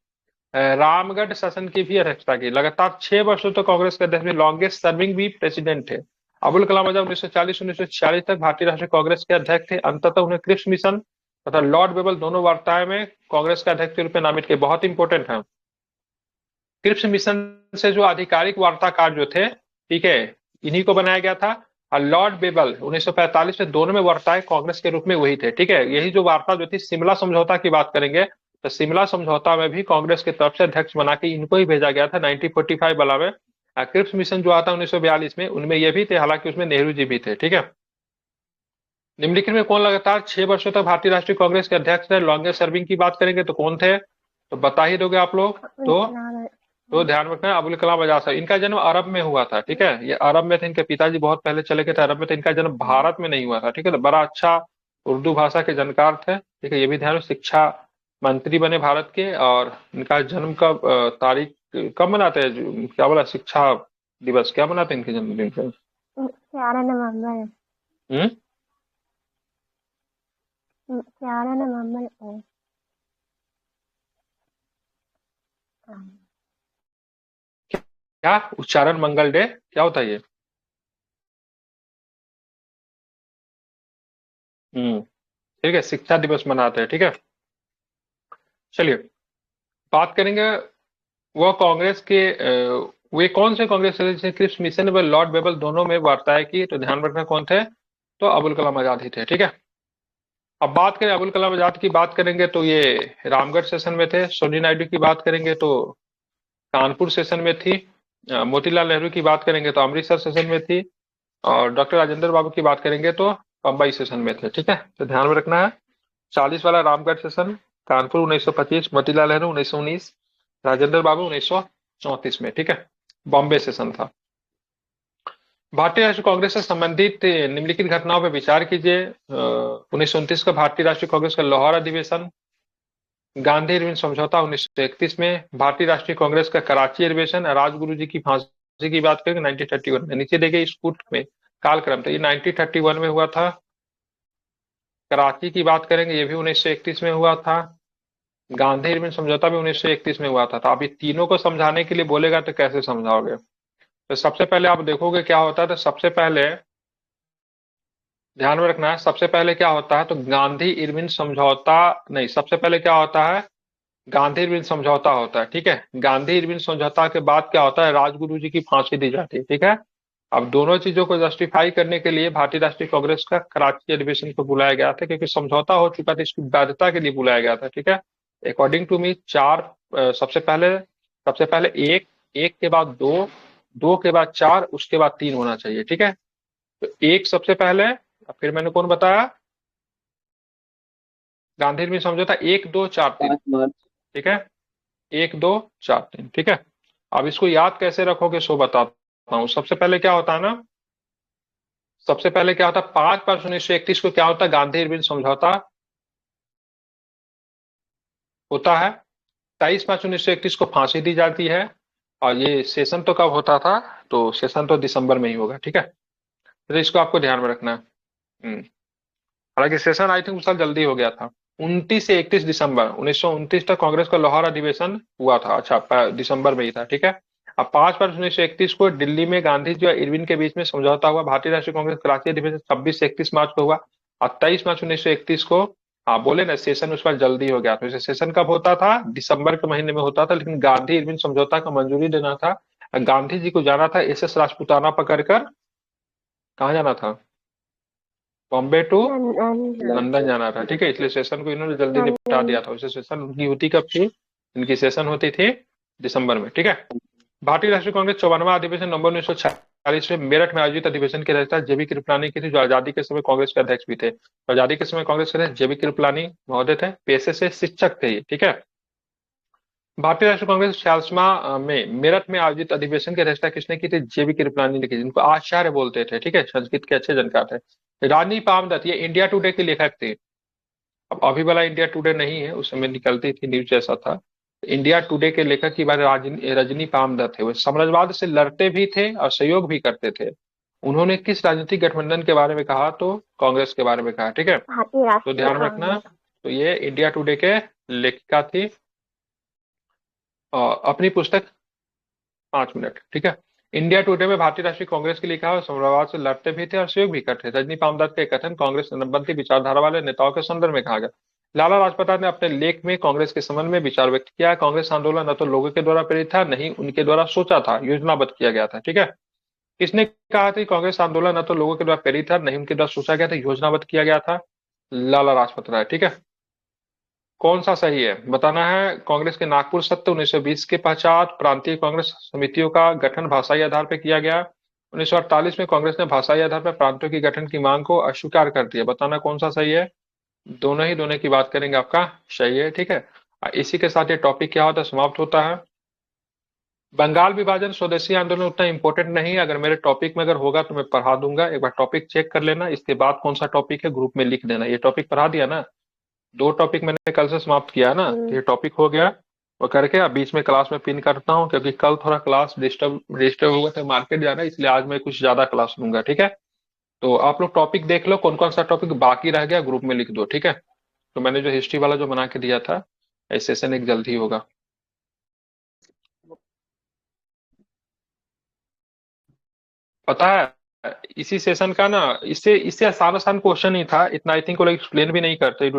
रामगढ़ शासन की भी अध्यक्षता की। लगातार 6 वर्षों तक कांग्रेस के अध्यक्ष में लॉन्गेस्ट सर्विंग भी प्रेसिडेंट थे। अबुल कलाम आजाद 1940-1946 तक भारतीय राष्ट्रीय कांग्रेस के अध्यक्ष थे। अंततः उन्हें क्रिप्स मिशन तथा लॉर्ड बेबल दोनों वार्ताएं में कांग्रेस के अध्यक्ष के रूप में नामित किए। बहुत इंपॉर्टेंट है, क्रिप्स मिशन से जो आधिकारिक वार्ताकार जो थे, ठीक है, इन्हीं को बनाया गया था। और लॉर्ड बेबल 1945 में दोनों में वार्ताएं कांग्रेस के रूप में वही थे। ठीक है, यही जो वार्ता जो थी, शिमला समझौता की बात करेंगे तो शिमला समझौता में भी कांग्रेस की तरफ से अध्यक्ष बना के इनको ही भेजा गया था 1945 वाला में। क्रिप्स मिशन जो आता 1942 में, उनमें ये भी थे, हालांकि उसमें नेहरू जी भी थे। ठीक है, निम्नलिखित में कौन लगातार 6 वर्षों तक भारतीय राष्ट्रीय कांग्रेस के अध्यक्ष थे। लॉन्गेस्ट सर्विंग की बात करेंगे तो कौन थे, तो बता ही दोगे आप लोग। तो ध्यान रखना, अबुल कलाम आजाद साहब। इनका जन्म अरब में हुआ था। ठीक है, ये अरब में थे, इनके पिताजी बहुत पहले चले गए थे अरब में, तो इनका जन्म भारत में नहीं हुआ था। ठीक है, तो बड़ा अच्छा उर्दू भाषा के जानकार थे। ठीक है, ये भी ध्यान, शिक्षा मंत्री बने भारत के। और इनका जन्म कब, तारीख कब मनाते हैं, क्या बोला, शिक्षा दिवस क्या मनाते हैं इनके जन्मदिन पे? 11 नवंबर। 11 नवंबर को। क्या उच्चारण मंगल डे क्या होता है ये? ठीक है, शिक्षा दिवस मनाते हैं। ठीक है, चलिए बात करेंगे वो कांग्रेस के वे कौन से कांग्रेस सदस्य क्रिप्स मिशन व लॉर्ड बेबल दोनों में वार्ताएं की, तो ध्यान रखना कौन थे, तो अबुल कलाम आजाद ही थे। ठीक है, अब बात करें अबुल कलाम आजाद की, बात करेंगे तो ये रामगढ़ सेशन में थे। सोनी नायडू की बात करेंगे तो कानपुर सेशन में थी। मोतीलाल नेहरू की बात करेंगे तो अमृतसर सेशन में थी। और डॉक्टर राजेंद्र बाबू की बात करेंगे तो बम्बई सेशन में थे। ठीक है, तो ध्यान में रखना है 40 वाला रामगढ़ सेशन, कानपुर 1925, मोतीलाल नेहरू 1919, राजेंद्र बाबू 1934 में। ठीक है, बॉम्बे सेशन था। भारतीय राष्ट्रीय कांग्रेस से संबंधित निम्नलिखित घटनाओं पर विचार कीजिए। 1929 का भारतीय राष्ट्रीय कांग्रेस का लाहौर अधिवेशन, गांधी इरविन समझौता 1931 में, भारतीय राष्ट्रीय कांग्रेस का कराची अधिवेशन, राजगुरु जी की फांसी की बात करेंगे 1931 में। नीचे देखे स्कूट में कालक्रम, तो ये 1931 में हुआ था। कराची की बात करेंगे, ये भी 1931 में हुआ था। गांधी इरविन समझौता भी 1931 में हुआ था। तो आप ये तीनों को समझाने के लिए बोलेगा तो कैसे समझाओगे? तो सबसे पहले आप देखोगे क्या होता है, तो सबसे पहले ध्यान में रखना है, सबसे पहले क्या होता है, तो गांधी इरविन समझौता नहीं, सबसे पहले क्या होता है, गांधी इरविन समझौता होता है। ठीक है, गांधी इरविन समझौता के बाद क्या होता है, राजगुरु जी की फांसी दी जाती है। ठीक है, अब दोनों चीजों को जस्टिफाई करने के लिए भारतीय राष्ट्रीय कांग्रेस का कराची अधिवेशन को बुलाया गया था, क्योंकि समझौता हो चुका था, इसकी वैधता के लिए बुलाया गया था। ठीक है, अकॉर्डिंग टू मी सबसे पहले एक के बाद दो के बाद 4, उसके बाद 3 होना चाहिए। ठीक है, तो एक सबसे पहले, फिर मैंने कौन बताया, गांधी इरविन समझौता 1, 2, 4, 3। ठीक है, 1, 2, 4, 3। ठीक है, अब इसको याद कैसे रखोगे सो बताता हूं। सबसे पहले क्या होता है ना, सबसे पहले क्या होता है, 5 मार्च 1931 को क्या होता है, गांधी इरविन समझौता होता है। 23 मार्च 1931 को फांसी दी जाती है। और ये सेशन तो कब होता था, तो सेशन तो दिसंबर में ही होगा। ठीक है, तो इसको आपको ध्यान में रखना है। हालांकि सेशन आई थिंक उस साल जल्दी हो गया था। 29 से 31 दिसंबर 1929 तक कांग्रेस का लाहौर अधिवेशन हुआ था। अच्छा, दिसंबर में ही था। ठीक है, अब 5 मार्च 1931 को दिल्ली में गांधी जी और इरविन के बीच में समझौता हुआ। भारतीय राष्ट्रीय कांग्रेस कराची अधिवेशन 26 से 31 मार्च को हुआ। और 23 मार्च 1931 को, हाँ बोले ना, सेशन उस पर जल्दी हो गया। तो इसे सेशन कब होता था, दिसंबर के महीने में होता था। लेकिन गांधी इरविन समझौता का मंजूरी देना था, गांधी जी को जाना था SS राजपूताना पकड़कर, कहाँ जाना था, बॉम्बे टू लंदन जाना था। ठीक है, इसलिए सेशन को इन्होंने जल्दी निपटा दिया था। उसे सेशन उनकी होती कब थी, इनकी सेशन होती थी दिसंबर में। ठीक है, भारतीय राष्ट्रीय कांग्रेस 54वां अधिवेशन नवंबर 1946 में मेरठ में आयोजित अधिवेशन की अध्यक्षता जेबी कृपलानी की थी, जो आजादी के समय कांग्रेस के अध्यक्ष भी थे। तो आजादी के समय कांग्रेस के अध्यक्ष जेबी कृपलानी महोदय थे, पेशे से शिक्षक थे ये, ठीक है। भारतीय राष्ट्रीय कांग्रेस 46वां में मेरठ में आयोजित अधिवेशन की अध्यक्षता किसने की थी? जेबी कृपलानी ने की, जिनको आचार्य बोलते थे, ठीक है, संस्कृत के अच्छे जानकार थे। रानी पामदत्त, ये इंडिया टुडे की लेखक थी। अब अभी वाला इंडिया टुडे नहीं है, उस समय निकलती थी न्यूज जैसा था। इंडिया टुडे के लेखक की बात रजनी पामदत्त है। वे साम्राज्यवाद से लड़ते भी थे और सहयोग भी करते थे। उन्होंने किस राजनीतिक गठबंधन के बारे में कहा? तो कांग्रेस के बारे में कहा, ठीक है। भारतीय तो राष्ट्रीय ध्यान रखना, कांग्रेस। तो ये इंडिया टुडे के लेखिका थी। अपनी पुस्तक 5 मिनट, ठीक है। इंडिया टुडे में भारतीय राष्ट्रीय कांग्रेस के लिखा है, साम्राज्यवाद से लड़ते भी थे और सहयोग भी करते थे। रजनी पामदत्त के कथन कांग्रेस नब्बंती विचारधारा वाले नेताओं के संदर्भ में कहा गया। लाला लाजपत राय ने अपने लेख में कांग्रेस के संबंध में विचार व्यक्त किया। कांग्रेस आंदोलन न तो लोगों के द्वारा प्रेरित था, नहीं उनके द्वारा सोचा था, योजनाबद्ध किया गया था, ठीक है। किसने कहा था कांग्रेस आंदोलन न तो लोगों के द्वारा प्रेरित था, नहीं उनके द्वारा सोचा गया था, योजनाबद्ध किया गया था? लाला लाजपत राय, ठीक है। कौन सा सही है बताना है। कांग्रेस के नागपुर सत्य 1920 के पश्चात प्रांतीय कांग्रेस समितियों का गठन भाषाई आधार पर किया गया। 1948 में कांग्रेस ने भाषाई आधार पर प्रांतों की गठन की मांग को अस्वीकार कर दिया। बताना कौन सा सही है। दोनों की बात करेंगे, आपका सही है, ठीक है। इसी के साथ ये टॉपिक क्या होता है, समाप्त होता है। बंगाल विभाजन स्वदेशी आंदोलन उतना इंपॉर्टेंट नहीं है, अगर मेरे टॉपिक में अगर होगा तो मैं पढ़ा दूंगा। एक बार टॉपिक चेक कर लेना, इसके बाद कौन सा टॉपिक है ग्रुप में लिख देना। ये टॉपिक पढ़ा दिया ना, 2 टॉपिक मैंने कल से समाप्त किया है ना, तो ये टॉपिक हो गया। वो करके अब बीच में क्लास में पिन करता हूँ, क्योंकि कल थोड़ा क्लास डिस्टर्ब हुआ था, मार्केट जाना, इसलिए आज मैं कुछ ज्यादा क्लास लूंगा, ठीक है। तो आप लोग टॉपिक देख लो, कौन कौन सा टॉपिक बाकी रह गया ग्रुप में लिख दो, ठीक है। तो मैंने जो हिस्ट्री वाला जो बना के दिया था, सेशन एक जल्दी होगा। पता है इसी सेशन का ना, इससे आसान क्वेश्चन ही था, इतना आई थिंक वो लोग एक्सप्लेन भी नहीं करते।